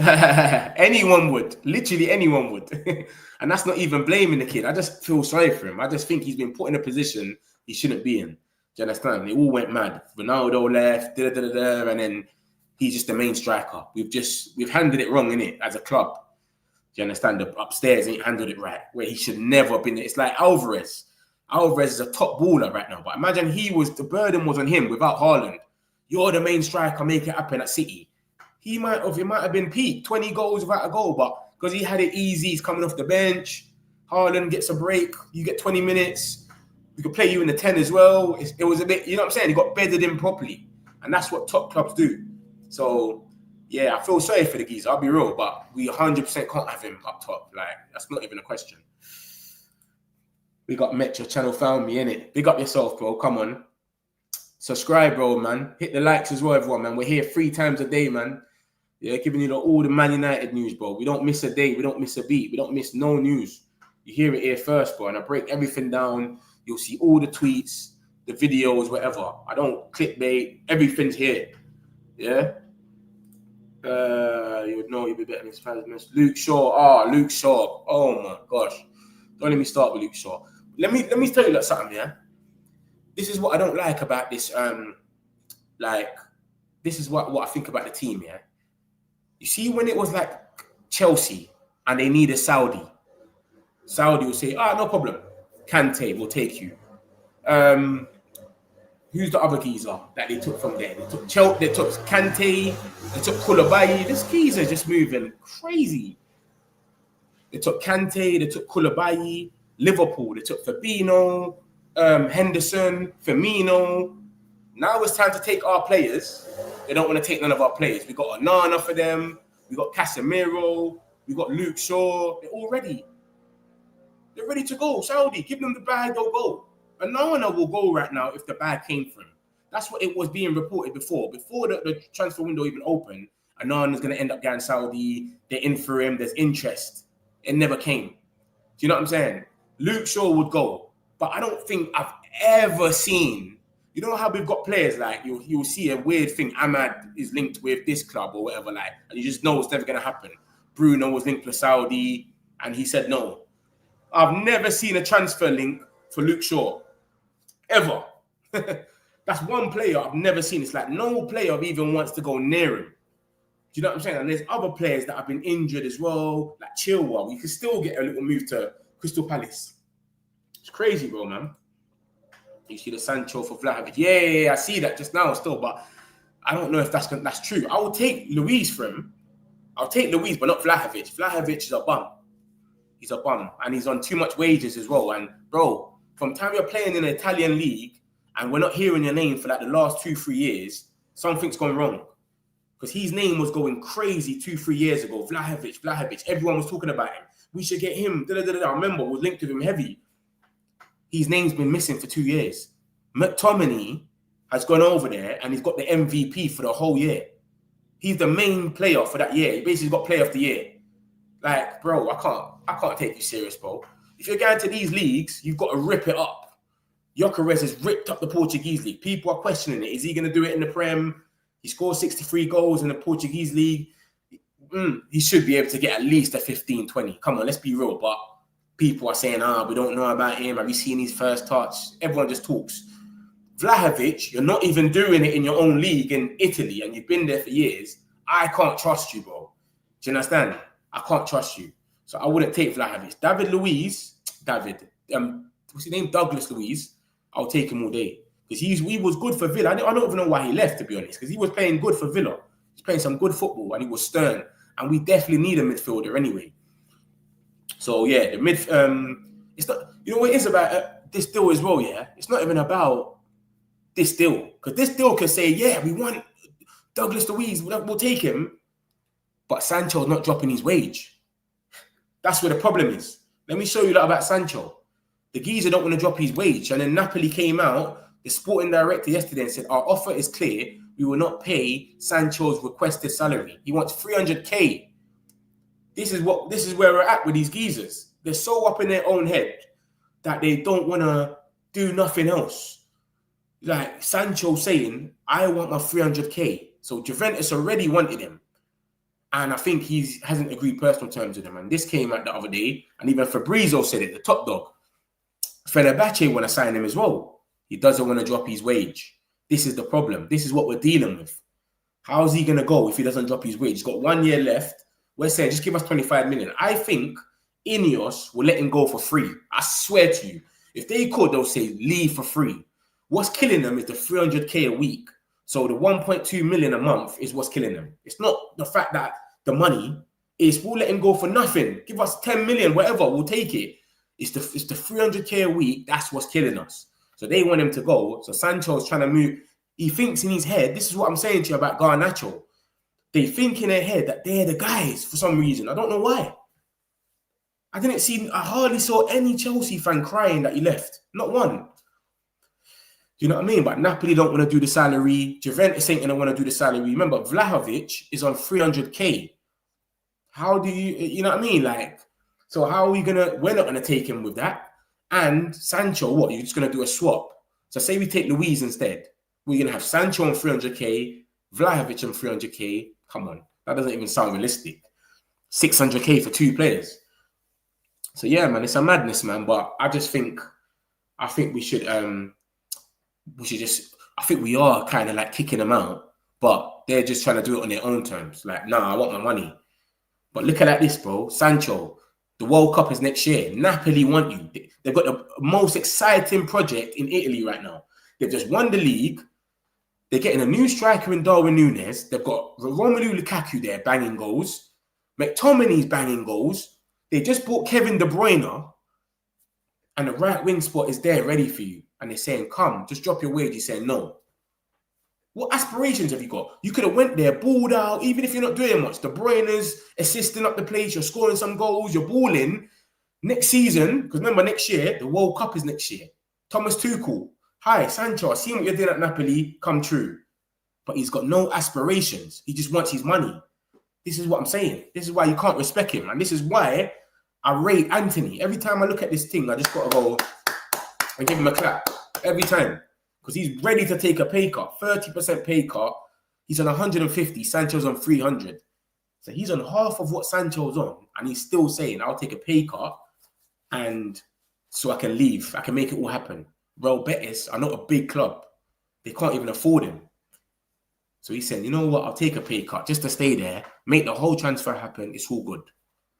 Speaker 2: Anyone would. Literally anyone would. And that's not even blaming the kid. I just feel sorry for him. I just think he's been put in a position he shouldn't be in. Do you understand? They all went mad. Ronaldo left, and then he's just the main striker. We've handled it wrong, innit, as a club. Do you understand? The upstairs ain't handled it right, where he should never have been. It's like Alvarez. Alvarez is a top baller right now. But imagine the burden was on him without Haaland. You're the main striker, make it happen at City. it might have been peak, 20 goals without a goal, but because he had it easy, he's coming off the bench. Haaland gets a break, you get 20 minutes. We could play you in the 10 as well. It was a bit, you know what I'm saying? He got bedded in properly. And that's what top clubs do. So, yeah, I feel sorry for the geezer. I'll be real, but we 100% can't have him up top. Like, that's not even a question. We got Metro channel found me, innit? Big up yourself, bro. Come on. Subscribe, bro, man. Hit the likes as well, everyone, man. We're here 3 times a day, man. Yeah, giving you all the Man United news, bro. We don't miss a day. We don't miss a beat. We don't miss no news. You hear it here first, bro. And I break everything down. You'll see all the tweets, the videos, whatever. I don't clickbait. Everything's here. Yeah? You would know you'd be better than his fans. Luke Shaw. Luke Shaw. Oh, my gosh. Don't let me start with Luke Shaw. Let me tell you something, yeah? This is what I don't like about this. This is what I think about the team, yeah? You see, when it was like Chelsea and they need a Saudi will say, no problem. Kante will take you. Who's the other geezer that they took from there? They took Kante, they took Koulibaly. This geezer just moving crazy. They took Kante, they took Koulibaly. Liverpool, they took Fabinho, Henderson, Firmino. Now it's time to take our players. They don't want to take none of our players. We got Onana for them. We got Casemiro. We got Luke Shaw. They're all ready. They're ready to go. Saudi, give them the bag, they'll go. Onana will go right now if the bag came from him. That's what it was being reported before. Before the transfer window even opened, Onana's going to end up going Saudi. They're in for him. There's interest. It never came. Do you know what I'm saying? Luke Shaw would go. But I don't think I've ever seen, you know how we've got players like, you'll see a weird thing. Ahmad is linked with this club or whatever, like, and you just know it's never going to happen. Bruno was linked with Saudi, and he said no. I've never seen a transfer link for Luke Shaw. Ever. That's one player I've never seen. It's like no player even wants to go near him. Do you know what I'm saying? And there's other players that have been injured as well, like Chilwell. We could still get a little move to Crystal Palace. It's crazy, bro, man. You see the Sancho for Vlahovic. Yeah, I see that just now still, but I don't know if that's true. I will take Luiz for him. I'll take Luiz, but not Vlahovic. Vlahovic is a bum. He's a bum, and he's on too much wages as well. And, bro, from the time you're playing in the Italian league and we're not hearing your name for like the last 2-3 years, something's gone wrong. Because his name was going crazy 2-3 years ago. Vlahovic. Everyone was talking about him. We should get him. I remember, was linked with him heavy. His name's been missing for 2 years. McTominay has gone over there and he's got the MVP for the whole year. He's the main player for that year. He basically got player of the year. Like, bro, I can't take you serious, bro. If you're going to these leagues, you've got to rip it up. Gyokeres has ripped up the Portuguese league. People are questioning it. Is he going to do it in the Prem? He scored 63 goals in the Portuguese league. He should be able to get at least a 15, 20. Come on, let's be real. But people are saying, we don't know about him. Have you seen his first touch? Everyone just talks. Vlahovic, you're not even doing it in your own league in Italy, and you've been there for years. I can't trust you, bro. Do you understand? I can't trust you. So I wouldn't take Vlahovic. What's his name? Douglas Luiz. I'll take him all day. Because he was good for Villa. I don't even know why he left, to be honest. Because he was playing good for Villa. He's playing some good football, and he was stern. And we definitely need a midfielder anyway. So, yeah, the mid... it's not... You know what it is about this deal as well, yeah? It's not even about this deal. Because this deal can say, yeah, we want Douglas Luiz. We'll take him. But Sancho's not dropping his wage. That's where the problem is. Let me show you that about Sancho. The geezer don't want to drop his wage. And then Napoli came out, the sporting director yesterday, and said, our offer is clear. We will not pay Sancho's requested salary. He wants 300K. This is where we're at with these geezers. They're so up in their own head that they don't want to do nothing else. Like Sancho saying, I want my 300K. So Juventus already wanted him. And I think he hasn't agreed personal terms with him. And this came out the other day. And even Fabrizio said it, the top dog. Fenerbahce want to sign him as well. He doesn't want to drop his wage. This is the problem. This is what we're dealing with. How is he going to go if he doesn't drop his wage? He's got 1 year left. We're saying, just give us 25 million. I think Ineos will let him go for free. I swear to you. If they could, they'll say, leave for free. What's killing them is the 300K a week. So the 1.2 million a month is what's killing them. It's not the fact that the money is, we'll let him go for nothing. Give us 10 million, whatever, we'll take it. It's the 300k a week. That's what's killing us. So they want him to go. So Sancho's trying to move. He thinks in his head, this is what I'm saying to you about Garnacho. They think in their head that they're the guys for some reason. I don't know why. I hardly saw any Chelsea fan crying that he left. Not one. Do you know what I mean? But Napoli don't want to do the salary. Juventus ain't going to want to do the salary. Remember, Vlahovic is on 300k. How do you know what I mean? Like, so how are we going to, we're not going to take him with that. And Sancho, what? You're just going to do a swap. So say we take Luiz instead. We're going to have Sancho on 300k, Vlahovic on 300k. Come on. That doesn't even sound realistic. 600k for 2 players. So yeah, man, it's a madness, man. But I think we should just, I think we are kind of like kicking them out, but they're just trying to do it on their own terms. Like, nah, I want my money. But look at this, bro. Sancho, the World Cup is next year. Napoli want you. They've got the most exciting project in Italy right now. They've just won the league. They're getting a new striker in Darwin Núñez. They've got Romelu Lukaku there banging goals. McTominay's banging goals. They just bought Kevin De Bruyne. And the right wing spot is there ready for you. And they're saying, come, just drop your wage. He's saying, no. What aspirations have you got? You could have went there, balled out, even if you're not doing much. De Bruyne's assisting up the place. You're scoring some goals. You're balling. Next season, because remember, next year, the World Cup is next year. Thomas Tuchel. Hi, Sancho, I see what you're doing at Napoli. Come true. But he's got no aspirations. He just wants his money. This is what I'm saying. This is why you can't respect him. And this is why I rate Anthony. Every time I look at this thing, I just got to go and give him a clap. Every time. Because he's ready to take a pay cut. 30% pay cut. He's on 150. Sancho's on 300. So he's on half of what Sancho's on. And he's still saying, I'll take a pay cut. And so I can leave. I can make it all happen. Real Betis are not a big club. They can't even afford him. So he's saying, you know what? I'll take a pay cut just to stay there. Make the whole transfer happen. It's all good.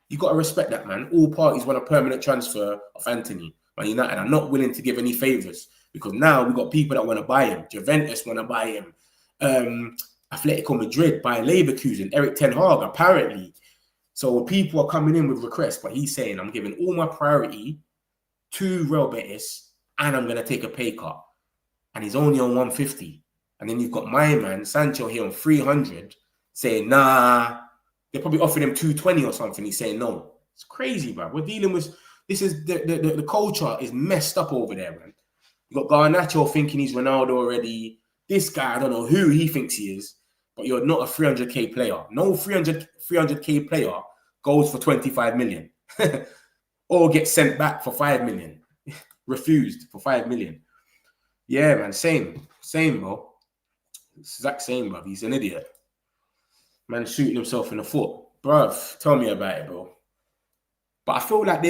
Speaker 2: You got to respect that, man. All parties want a permanent transfer of Anthony. Man United are not willing to give any favours because now we've got people that want to buy him. Juventus want to buy him. Atletico Madrid buy Leverkusen. Eric Ten Hag, apparently. So people are coming in with requests, but he's saying, I'm giving all my priority to Real Betis and I'm going to take a pay cut. And he's only on 150. And then you've got my man, Sancho, here on 300, saying, nah, they probably offered him 220 or something. He's saying no. It's crazy, bro. We're dealing with, this is, the culture is messed up over there, man. You got Garnacho thinking he's Ronaldo already. This guy, I don't know who he thinks he is, but you're not a 300k player. No 300k player goes for 25 million or gets sent back for 5 million. Refused for 5 million. Yeah, man, same, bro. Exact same, bro. He's an idiot. Man shooting himself in the foot. Bruv, tell me about it, bro. But I feel like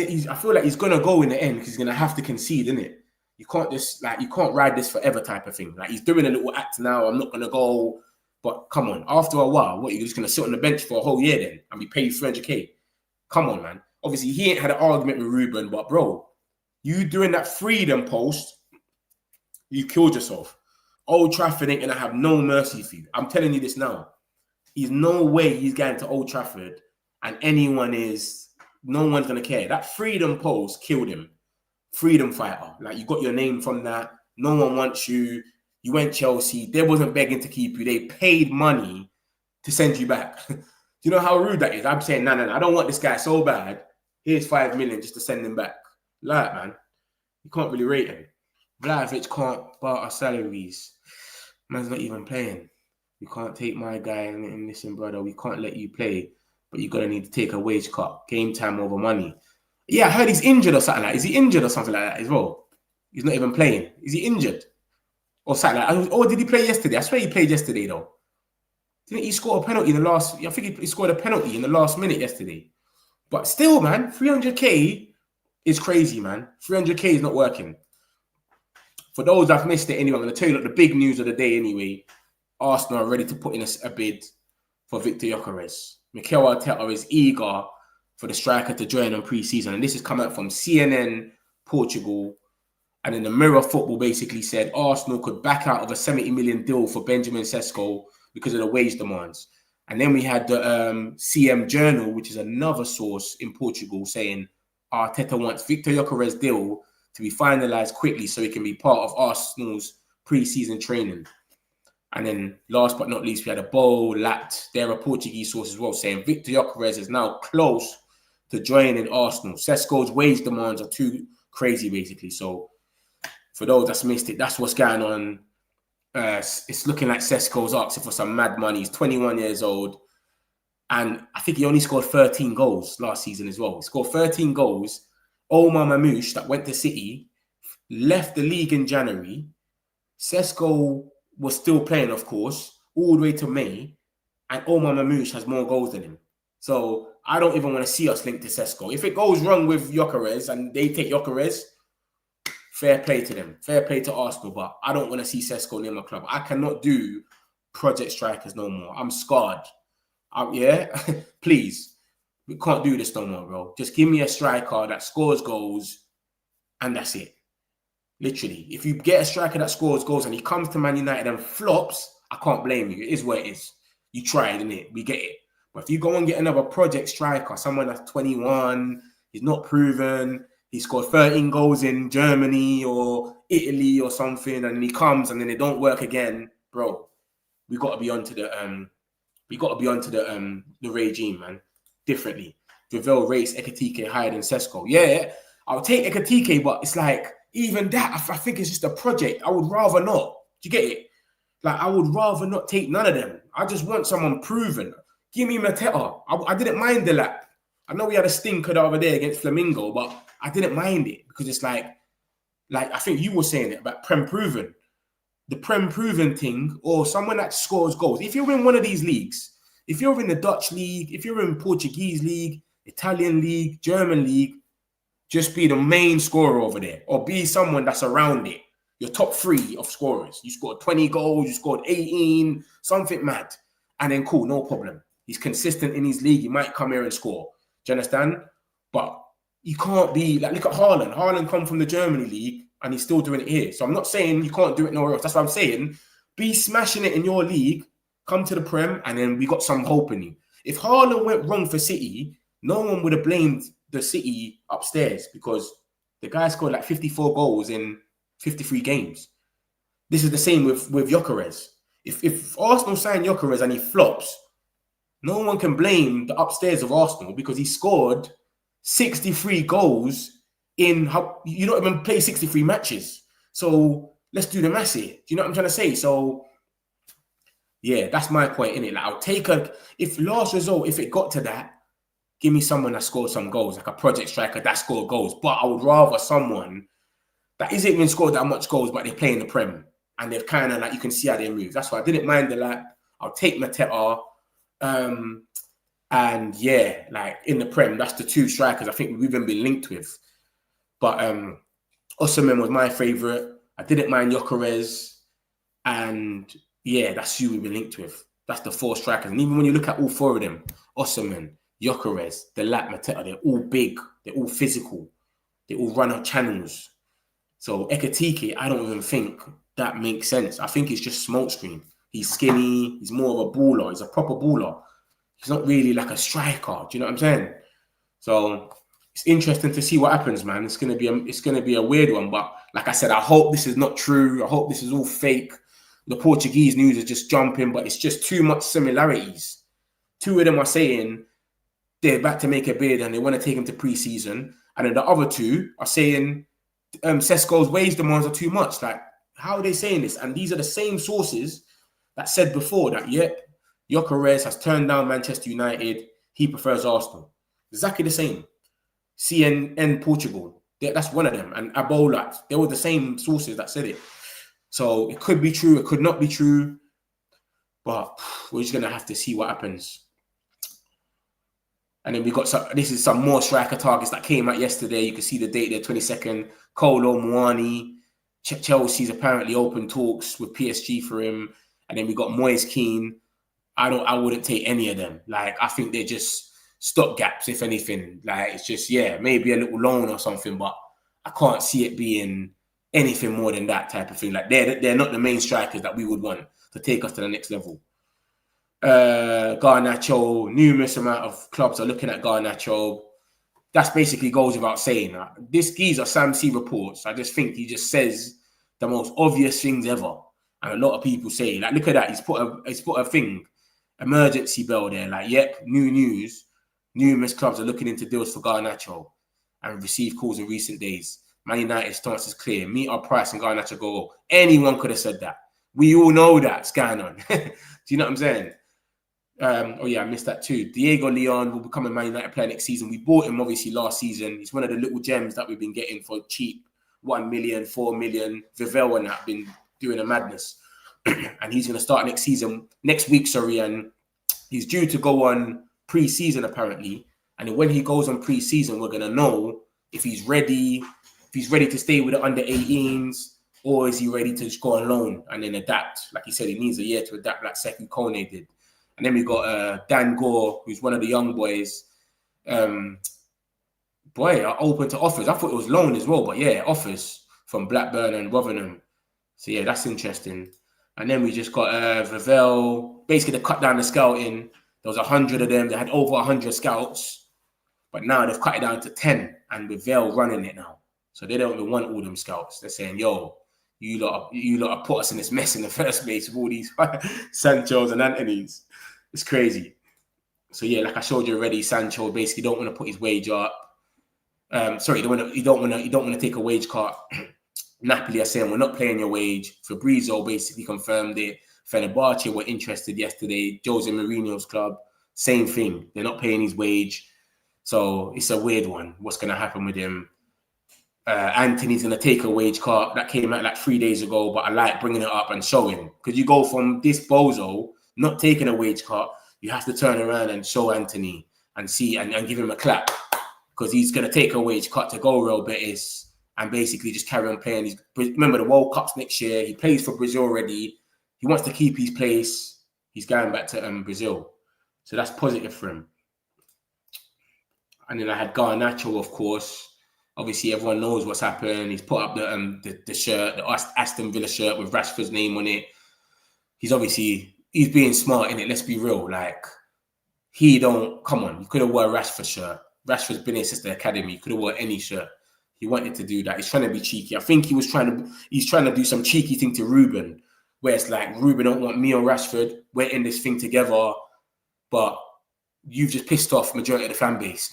Speaker 2: he's gonna go in the end because he's gonna have to concede, innit? You can't just you can't ride this forever type of thing. Like he's doing a little act now. I'm not gonna go, but come on. After a while, what, you're just gonna sit on the bench for a whole year then and be paid 300k? Come on, man. Obviously, he ain't had an argument with Ruben, but bro, you doing that freedom post, you killed yourself. Old Trafford ain't gonna have no mercy for you. I'm telling you this now. There's no way he's going to Old Trafford and no one's gonna care. That freedom post killed him. Freedom fighter. Like, you got your name from that. No one wants you. You went Chelsea. They wasn't begging to keep you. They paid money to send you back. Do you know how rude that is? I'm saying, no. I don't want this guy so bad. Here's 5 million just to send him back. Like, man. You can't really rate him. Vlahovic can't barter salaries. Man's not even playing. You can't take my guy and listen, brother, we can't let you play, but you're going to need to take a wage cut. Game time over money. Yeah, I heard he's injured or something like that. Is he injured or something like that as well? He's not even playing. Is he injured? Or something like that? Or did he play yesterday? I swear he played yesterday, though. Didn't he score a penalty in the last... I think he scored a penalty in the last minute yesterday. But still, man, 300k is crazy, man. 300k is not working. For those that have missed it anyway, I'm going to tell you the big news of the day anyway. Arsenal are ready to put in a bid for Viktor Gyokeres. Mikel Arteta is eager for the striker to join on pre-season. And this has come out from CNN Portugal. And then the Mirror Football basically said Arsenal could back out of a 70 million deal for Benjamin Sesko because of the wage demands. And then we had the CM Journal, which is another source in Portugal, saying Arteta wants Viktor Gyokeres' deal to be finalised quickly so he can be part of Arsenal's pre-season training. And then last but not least, we had a Lat. They're a Portuguese source as well, saying Viktor Gyokeres is now close to joining Arsenal. Sesko's wage demands are too crazy, basically. So for those that's missed it, that's what's going on. It's looking like Sesko's asking for some mad money. He's 21 years old. And I think he only scored 13 goals last season as well. He scored 13 goals. Omar Mamouche, that went to City, left the league in January. Sesko was still playing, of course, all the way to May. And Omar Mamouche has more goals than him. So I don't even want to see us linked to Sesko. If it goes wrong with Gyokeres and they take Gyokeres, fair play to them. Fair play to Arsenal. But I don't want to see Sesko near my club. I cannot do project strikers no more. I'm scarred. Please. We can't do this no more, bro. Just give me a striker that scores goals and that's it. Literally. If you get a striker that scores goals and he comes to Man United and flops, I can't blame you. It is what it is. You tried, innit? We get it. But if you go and get another project striker, someone that's 21, he's not proven, he scored 13 goals in Germany or Italy or something, and he comes and then it don't work again, bro. We got to be onto the the regime, man. Differently. Vlla rates Ekitike higher than Sesko. Yeah, I'll take Ekitike, but it's like even that. I think it's just a project. I would rather not. Do you get it? Like I would rather not take none of them. I just want someone proven. Give me Mateta. I didn't mind the lap. I know we had a stinker the other day against Flamingo, but I didn't mind it because it's like I think you were saying it about Prem proven. The Prem proven thing, or someone that scores goals. If you're in one of these leagues, if you're in the Dutch league, if you're in Portuguese league, Italian league, German league, just be the main scorer over there, or be someone that's around it. Your top 3 of scorers. You scored 20 goals, you scored 18, something mad. And then cool, no problem. He's consistent in his league. He might come here and score. Do you understand? But you can't be like, look at Haaland. Haaland come from the Germany league and he's still doing it here. So I'm not saying you can't do it nowhere else. That's what I'm saying. Be smashing it in your league, come to the Prem, and then we got some hope in you. If Haaland went wrong for City, no one would have blamed the City upstairs because the guy scored like 54 goals in 53 games. This is the same with Gyokeres. If Arsenal sign Gyokeres and he flops, no one can blame the upstairs of Arsenal because he scored 63 goals in how you don't even play 63 matches. So let's do the maths here. Do you know what I'm trying to say? So yeah, that's my point in it. Like I'll take if last result, if it got to that, give me someone that scored some goals, like a project striker that scored goals. But I would rather someone that isn't even scored that much goals, but they play in the Prem and they've kind of like you can see how they move. That's why I didn't mind the lap. I'll take Mateta. And yeah, like in the Prem, that's the 2 strikers I think we've even been linked with. But Osimhen was my favourite. I didn't mind Gyokeres. And yeah, that's who we've been linked with. That's the 4 strikers. And even when you look at all 4 of them, Osimhen, Gyokeres, Vlla, Mateta, they're all big. They're all physical. They all run up channels. So Ekitike, I don't even think that makes sense. I think it's just smokescreen. He's skinny. He's more of a baller. He's a proper baller. He's not really like a striker. Do you know what I'm saying? So it's interesting to see what happens, man. It's gonna be a weird one. But like I said, I hope this is not true. I hope this is all fake. The Portuguese news is just jumping, but it's just too much similarities. 2 of them are saying they're about to make a bid and they want to take him to pre-season, and then the other 2 are saying Sesko's wage demands are too much. Like, how are they saying this? And these are the same sources that said before that, yep, Gyokeres has turned down Manchester United. He prefers Arsenal. Exactly the same. CNN Portugal. That's one of them. And Abolat. They were the same sources that said it. So it could be true. It could not be true. But we're just going to have to see what happens. And then we got some more striker targets that came out yesterday. You can see the date there, 22nd. Kolo Muani. Chelsea's apparently open talks with PSG for him. And then we got Moise Kean. I wouldn't take any of them. Like, I think they're just stopgaps, if anything. Like, it's just, yeah, maybe a little loan or something, but I can't see it being anything more than that type of thing. Like they're not the main strikers that we would want to take us to the next level. Garnacho, numerous amount of clubs are looking at Garnacho. That's basically goes without saying. This geezer, Sam C reports, I just think he just says the most obvious things ever. And a lot of people say, like, look at that. He's put a thing, emergency bell there. Like, yep, new news. Numerous clubs are looking into deals for Garnacho and received calls in recent days. Man United's stance is clear. Meet our price and Garnacho go. Anyone could have said that. We all know that's going on. Do you know what I'm saying? Oh yeah, I missed that too. Diego Leon will become a Man United player next season. We bought him obviously last season. He's one of the little gems that we've been getting for cheap. 1 million, 4 million. Vlla and that been doing a madness. And he's going to start next week, and he's due to go on pre-season apparently. And when he goes on pre-season, we're going to know if he's ready to stay with the under-18s, or is he ready to just go on loan and then adapt? Like he said, he needs a year to adapt like Sekou Kone did. And then we got Dan Gore, who's one of the young boys. Are open to offers. I thought it was loan as well, but yeah, offers from Blackburn and Rotherham. So yeah, that's interesting. And then we just got Vlla. Basically, they cut down the scouting. There was 100 of them. They had over 100 scouts. But now they've cut it down to 10. And with Vlla running it now. So they don't even want all them scouts. They're saying, yo, you lot have put us in this mess in the first place with all these Sanchos and Antonys. It's crazy. So yeah, like I showed you already, Sancho basically don't want to put his wage up. Sorry, you don't want to take a wage cut. Napoli are saying we're not paying your wage. Fabrizio basically confirmed it. Fenerbahce were interested yesterday. Jose Mourinho's club, same thing. They're not paying his wage. So it's a weird one. What's going to happen with him? Anthony's going to take a wage cut. That came out like 3 days ago, but I like bringing it up and showing. Because you go from this bozo not taking a wage cut, you have to turn around and show Anthony and see and give him a clap. Because he's going to take a wage cut to go Real Betis and basically just carry on playing. Remember the World Cup's next year. He plays for Brazil already. He wants to keep his place. He's going back to Brazil. So that's positive for him. And then I had Garnacho, of course. Obviously, everyone knows what's happened. He's put up the shirt, the Aston Villa shirt with Rashford's name on it. He's being smart in it. Let's be real. Like, come on. You could have worn a Rashford shirt. Rashford's been here since the academy. He could have worn any shirt. He wanted to do that. He's trying to be cheeky. I think he's trying to do some cheeky thing to Ruben, where it's like, Ruben don't want me or Rashford. We're in this thing together, but you've just pissed off majority of the fan base.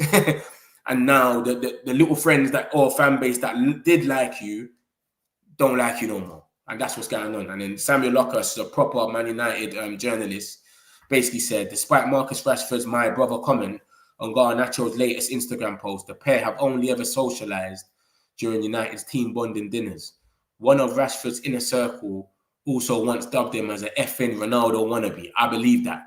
Speaker 2: And now the little friends or fan base that did like you don't like you no more. And that's what's going on. And then Samuel Lockhurst, a proper Man United journalist, basically said, despite Marcus Rashford's "my brother" comment on Garnacho's latest Instagram post, the pair have only ever socialised during United's team bonding dinners. One of Rashford's inner circle also once dubbed him as an effing Ronaldo wannabe. I believe that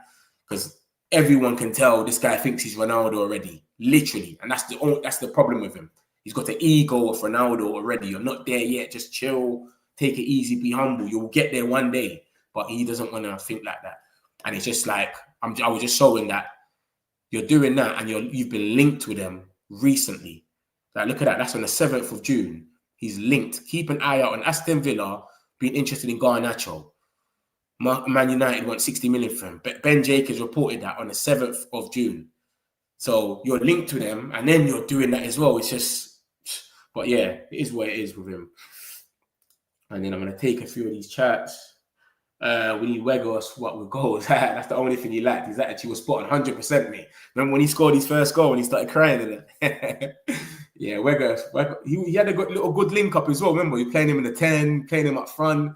Speaker 2: because everyone can tell this guy thinks he's Ronaldo already, literally. And that's the problem with him. He's got the ego of Ronaldo already. You're not there yet. Just chill, take it easy, be humble. You'll get there one day. But he doesn't want to think like that. And it's just like, I was just showing that you're doing that and you've been linked with them recently. Like, look at that. That's on the 7th of June. He's linked. Keep an eye out on Aston Villa being interested in Garnacho. Man United want 60 million for him. But Ben Jacobs reported that on the 7th of June. So you're linked to them and then you're doing that as well. It's just, but yeah, it is what it is with him. And then I'm going to take a few of these chats. We need Weghorst, what with goals. That's the only thing he lacked. His attitude was spot on 100%, mate. Remember when he scored his first goal and he started crying in it? Yeah, Weghorst. He had a good link up as well. Remember, he playing him in the 10, playing him up front.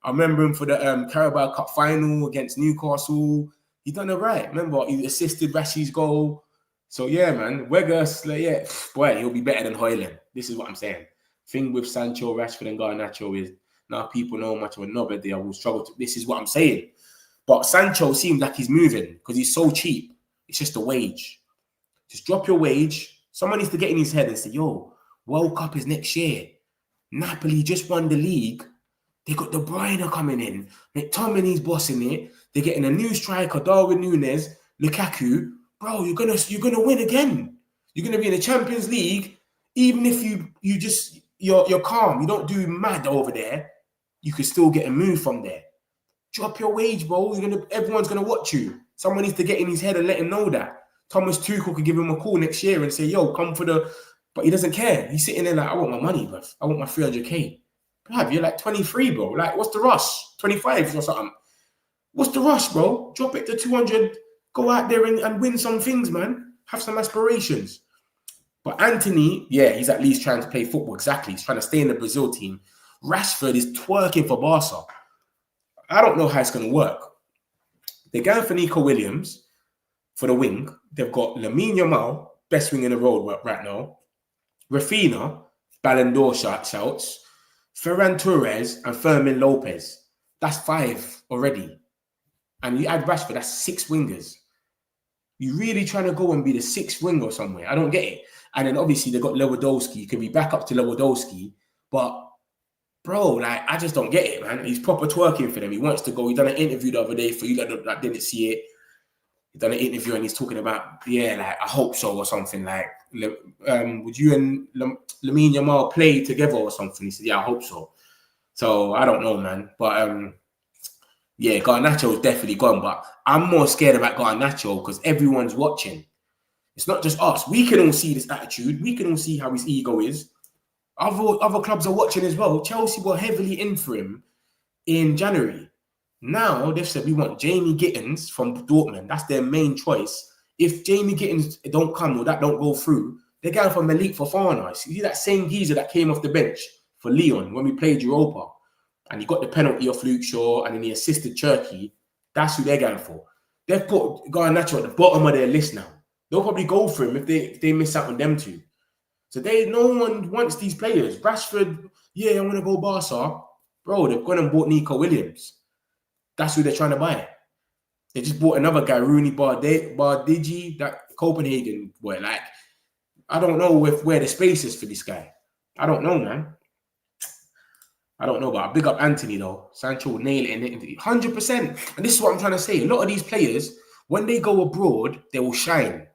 Speaker 2: I remember him for the Carabao Cup final against Newcastle. He done it right. Remember, he assisted Rashi's goal. So yeah, man, Weghorst, boy, he'll be better than Højlund. This is what I'm saying. Thing with Sancho, Rashford, and Garnacho is now people know how much of a knobhead they will struggle to. This is what I'm saying. But Sancho seems like he's moving because he's so cheap. It's just a wage. Just drop your wage. Someone needs to get in his head and say, yo, World Cup is next year. Napoli just won the league. They got De Bruyne coming in. McTominay's bossing it. They're getting a new striker, Darwin Núñez, Lukaku. Bro, you're gonna win again. You're gonna be in the Champions League, even if you you're calm. You don't do mad over there. You can still get a move from there. Drop your wage, bro. Everyone's gonna watch you. Someone needs to get in his head and let him know that. Thomas Tuchel could give him a call next year and say, yo, come for the... But he doesn't care. He's sitting there like, I want my money, bruv. I want my 300K. Bruv, you're like 23, bro. Like, what's the rush? 25 or something. What's the rush, bro? Drop it to 200. Go out there and win some things, man. Have some aspirations. But Anthony, yeah, he's at least trying to play football. Exactly. He's trying to stay in the Brazil team. Rashford is twerking for Barca. I don't know how it's going to work. They're going for Nico Williams for the wing. They've got Lamine Yamal, best wing in the world right now. Rafinha, Ballon d'Or shouts. Ferran Torres and Fermin Lopez. That's 5 already. And you add Rashford, that's 6 wingers. You really trying to go and be the 6th winger somewhere? I don't get it. And then obviously they got Lewandowski. You can be back up to Lewandowski. But, bro, like, I just don't get it, man. He's proper twerking for them. He wants to go. He done an interview the other day for you that didn't see it. He done an interview and he's talking about, yeah, like, I hope so or something. Like, would you and Lamine Yamal play together or something? He said, yeah, I hope so. So, I don't know, man. But, yeah, Garnacho is definitely gone. But I'm more scared about Garnacho because everyone's watching. It's not just us. We can all see this attitude. We can all see how his ego is. Other clubs are watching as well. Chelsea were heavily in for him in January. Now they've said we want Jamie Gittins from Dortmund. That's their main choice. If Jamie Gittins don't come or that don't go through, they're going for Malik Fofana. See that same geezer that came off the bench for Lyon when we played Europa, and he got the penalty off Luke Shaw, and then he assisted Cherky. That's who they're going for. They've put Garnacho at the bottom of their list now. They'll probably go for him if they miss out on them two. So no one wants these players. Rashford, yeah, I want to go Barca. Bro, they've gone and bought Nico Williams. That's who they're trying to buy. They just bought another guy, Rooney Bardigi, that Copenhagen boy. Like, I don't know where the space is for this guy. I don't know, man. I don't know, but I big up Anthony, though. Sancho will nail it in 100%. And this is what I'm trying to say. A lot of these players, when they go abroad, they will shine.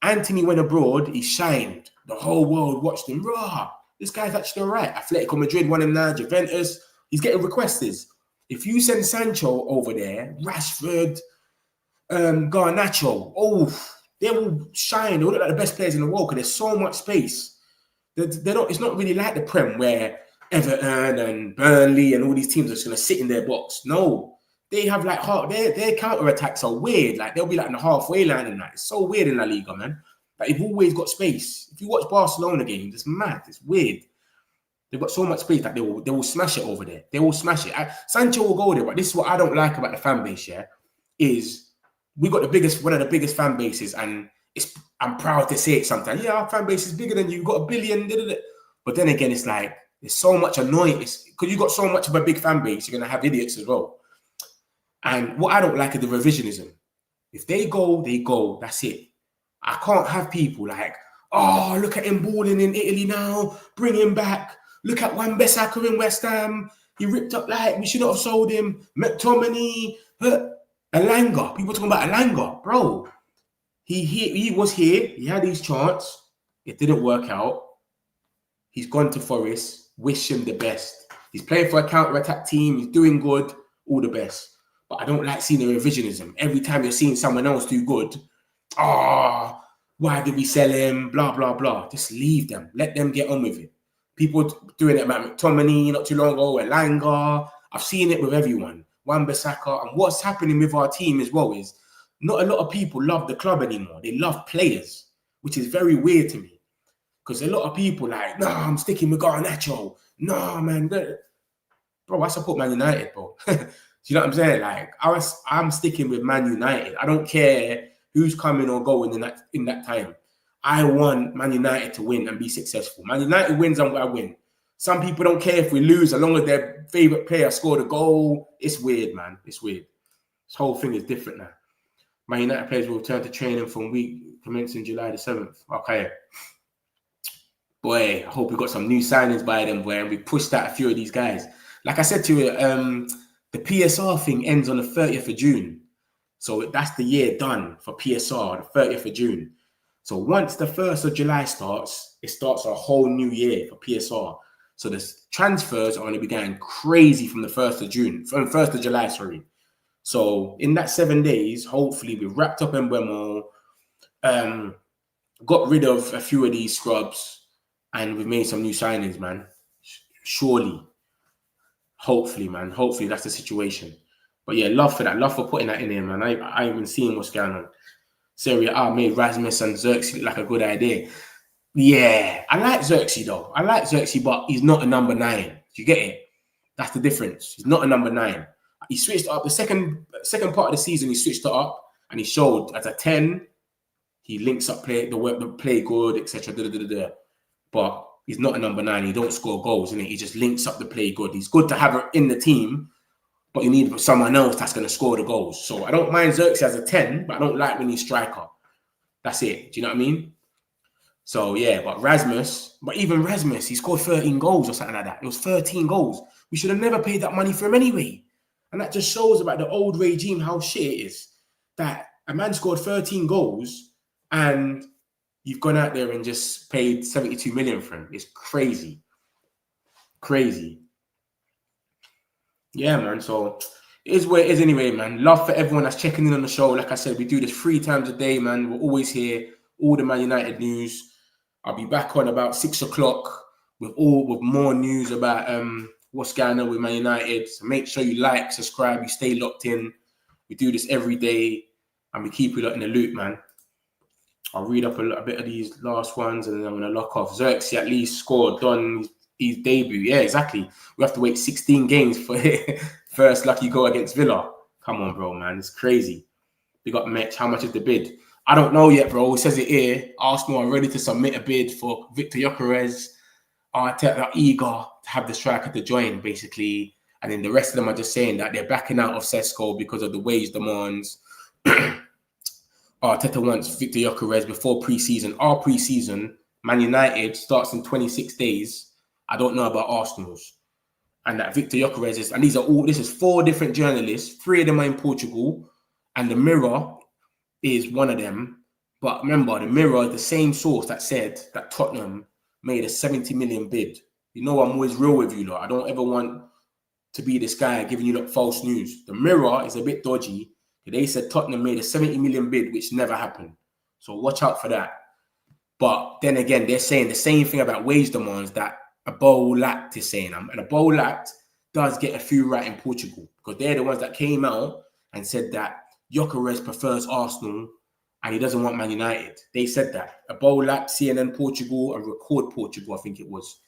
Speaker 2: Anthony went abroad, he shined. The whole world watched him. Raw, this guy's actually all right. Atletico Madrid won him now, Juventus. He's getting requested. If you send Sancho over there, Rashford, Garnacho, they will shine. They will look like the best players in the world because there's so much space. It's not really like the Prem where Everton and Burnley and all these teams are just going to sit in their box. No. They have like their counter-attacks are weird. Like they'll be like in the halfway line and that. It's so weird in La Liga, man. Like you've always got space. If you watch Barcelona games, it's mad. It's weird. They've got so much space that they will smash it over there. They will smash it. Sancho will go there, but this is what I don't like about the fan base, yeah, is we got one of the biggest fan bases, and I'm proud to say it sometimes. Yeah, our fan base is bigger than you. You've got 1 billion. But then again, it's like there's so much annoyance. Because you've got so much of a big fan base, you're going to have idiots as well. And what I don't like is the revisionism. If they go, they go. That's it. I can't have people like, oh, look at him balling in Italy now. Bring him back. Look at Wan-Bissaka in West Ham. He ripped up like we should not have sold him. McTominay, Elanga. People talking about Elanga, bro. He was here. He had his chance. It didn't work out. He's gone to Forest. Wish him the best. He's playing for a counter-attack team. He's doing good. All the best. But I don't like seeing the revisionism. Every time you're seeing someone else do good, why did we sell him? Blah, blah, blah. Just leave them. Let them get on with it. People doing it about McTominay not too long ago, Elanga. I've seen it with everyone. Wan-Bissaka. And what's happening with our team as well is not a lot of people love the club anymore. They love players, which is very weird to me. Because a lot of people like, nah, I'm sticking with Garnacho. Nah, man. Bro, I support Man United, bro. Do you know what I'm saying? Like, I'm sticking with Man United. I don't care who's coming or going in that time. I want Man United to win and be successful. Man United wins and I win. Some people don't care if we lose as long as their favourite player scored a goal. It's weird, man. It's weird. This whole thing is different now. Man United players will return to training from week commencing July the 7th. Okay. Boy, I hope we got some new signings by them, boy, and we pushed out a few of these guys. Like I said to you, the PSR thing ends on the 30th of June. So that's the year done for PSR, the 30th of June. So once the 1st of July starts, it starts a whole new year for PSR. So the transfers are going to be going crazy from the 1st of June, from 1st of July, sorry. So in that 7 days, hopefully we've wrapped up Mbeumo, got rid of a few of these scrubs, and we've made some new signings, man. Surely. Hopefully, man. Hopefully that's the situation. But yeah, love for that. Love for putting that in here, man. I haven't seen what's going on. Serie A made Rasmus and Xerxes look like a good idea. Yeah, I like Xerxes though. I like Xerxes, but he's not a number 9. Do you get it? That's the difference. He's not a number 9. He switched up the second part of the season. He switched it up and he showed as a 10. He links up play the play good, etc. But he's not a number 9. He don't score goals, innit? He just links up the play good. He's good to have in the team, but you need someone else that's going to score the goals. So I don't mind Xerxes as a 10, but I don't like when he's striker. That's it. Do you know what I mean? So yeah, but even Rasmus, he scored 13 goals or something like that. It was 13 goals. We should have never paid that money for him anyway. And that just shows about the old regime how shit it is. That a man scored 13 goals and you've gone out there and just paid 72 million for him. It's crazy. Crazy. Yeah, man. So it is what it is anyway, man. Love for everyone that's checking in on the show. Like I said, we do this 3 times a day, man. We're always here. All the Man United news. I'll be back on about 6 o'clock with more news about what's going on with Man United. So make sure you like, subscribe, you stay locked in. We do this every day and we keep you in the loop, man. I'll read up a bit of these last ones and then I'm going to lock off. Xerxes at least scored, done his debut. Yeah, exactly. We have to wait 16 games for first lucky goal against Villa. Come on, bro, man. It's crazy. We got Metch. How much is the bid? I don't know yet, bro. It says it here. Arsenal are ready to submit a bid for Viktor Gyokeres. Arteta are eager to have the striker to join, basically. And then the rest of them are just saying that they're backing out of Sesko because of the wage demands. Arteta wants Viktor Gyokeres before pre-season. Our pre-season, Man United, starts in 26 days. I don't know about Arsenal's. And that Viktor Gyokeres is, and this is 4 different journalists. 3 of them are in Portugal. And the Mirror is one of them. But remember, the Mirror is the same source that said that Tottenham made a 70 million bid. You know, I'm always real with you, lot. I don't ever want to be this guy giving you false news. The Mirror is a bit dodgy. They said Tottenham made a 70 million bid, which never happened. So watch out for that. But then again, they're saying the same thing about wage demands that a Vlla is saying. And a Vlla does get a few right in Portugal because they're the ones that came out and said that Gyokeres prefers Arsenal and he doesn't want Man United. They said that. A Vlla, CNN Portugal, and Record Portugal, I think it was.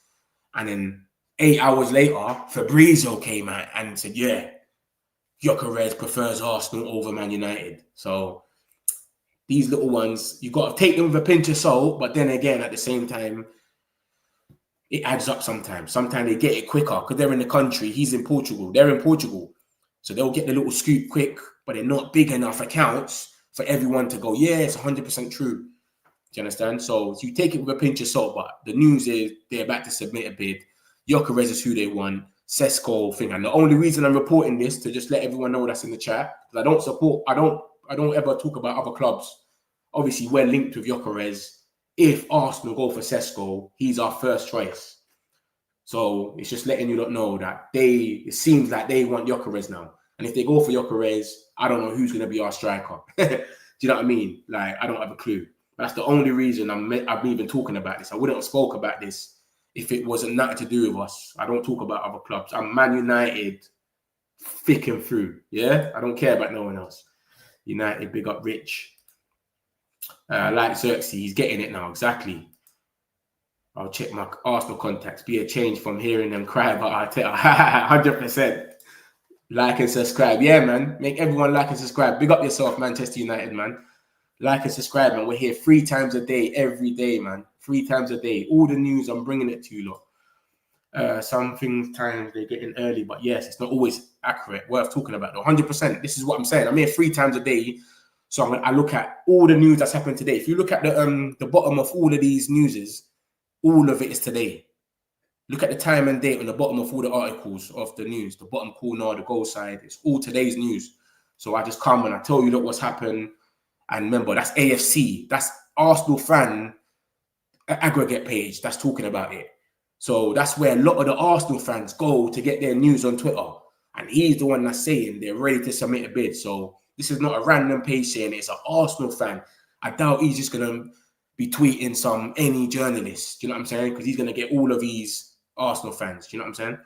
Speaker 2: And then 8 hours later, Fabrizio came out and said, yeah, Gyokeres prefers Arsenal over Man United. So these little ones, you got to take them with a pinch of salt, but then again, at the same time, it adds up sometimes. Sometimes they get it quicker because they're in the country. He's in Portugal. They're in Portugal. So they'll get the little scoop quick, but they're not big enough accounts for everyone to go, yeah, it's 100% true. Do you understand? So you take it with a pinch of salt, but the news is they're about to submit a bid. Gyokeres is who they want. Sesko thing. And the only reason I'm reporting this to just let everyone know that's in the chat, because I don't ever talk about other clubs. Obviously, we're linked with Gyokeres. If Arsenal go for Sesko, he's our first choice. So it's just letting you lot know that it seems like they want Gyokeres now. And if they go for Gyokeres, I don't know who's going to be our striker. Do you know what I mean? Like, I don't have a clue. But that's the only reason I've even talking about this. I wouldn't have spoke about this if it wasn't nothing to do with us. I don't talk about other clubs. I'm Man United thick and through. Yeah? I don't care about no one else. United, big up Rich. Like Xerxes, he's getting it now. Exactly. I'll check my Arsenal contacts. Be a change from hearing them cry about Arteta. 100%. Like and subscribe. Yeah, man. Make everyone like and subscribe. Big up yourself, Manchester United, man. Like and subscribe, man. We're here 3 times a day, every day, man. 3 times a day. All the news, I'm bringing it to you, lot. Some things, times they get in early, but yes, it's not always accurate. Worth talking about, though. 100%. This is what I'm saying. I'm here 3 times a day. So I look at all the news that's happened today. If you look at the bottom of all of these newses, all of it is today. Look at the time and date on the bottom of all the articles of the news. The bottom corner, the goal side. It's all today's news. So I just come and I tell you, look what's happened. And remember, that's AFC. That's Arsenal fan aggregate page that's talking about it. So that's where a lot of the Arsenal fans go to get their news on Twitter. And he's the one that's saying they're ready to submit a bid. So this is not a random page saying it's an Arsenal fan. I doubt he's just going to be tweeting any journalist. Do you know what I'm saying? Because he's going to get all of these Arsenal fans. Do you know what I'm saying?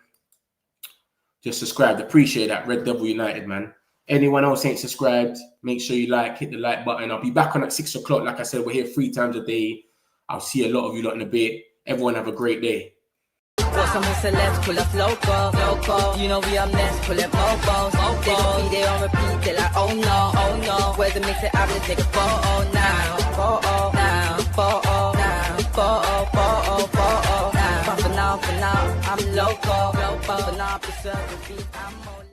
Speaker 2: Just subscribe. Appreciate that. Red Devil United, man. Anyone else ain't subscribed, make sure you hit the like button. I'll be back on at 6 o'clock. Like I said, we're here 3 times a day. I'll see a lot of you lot in a bit. Everyone have a great day.
Speaker 1: Got some celebs, pull up local. You know we are next, pull up mobos. They gon' be there on repeat, they're like, oh no. Where's the mix it up, let's take a photo now. But for now, I'm local. For now, preserve the beat, I'm more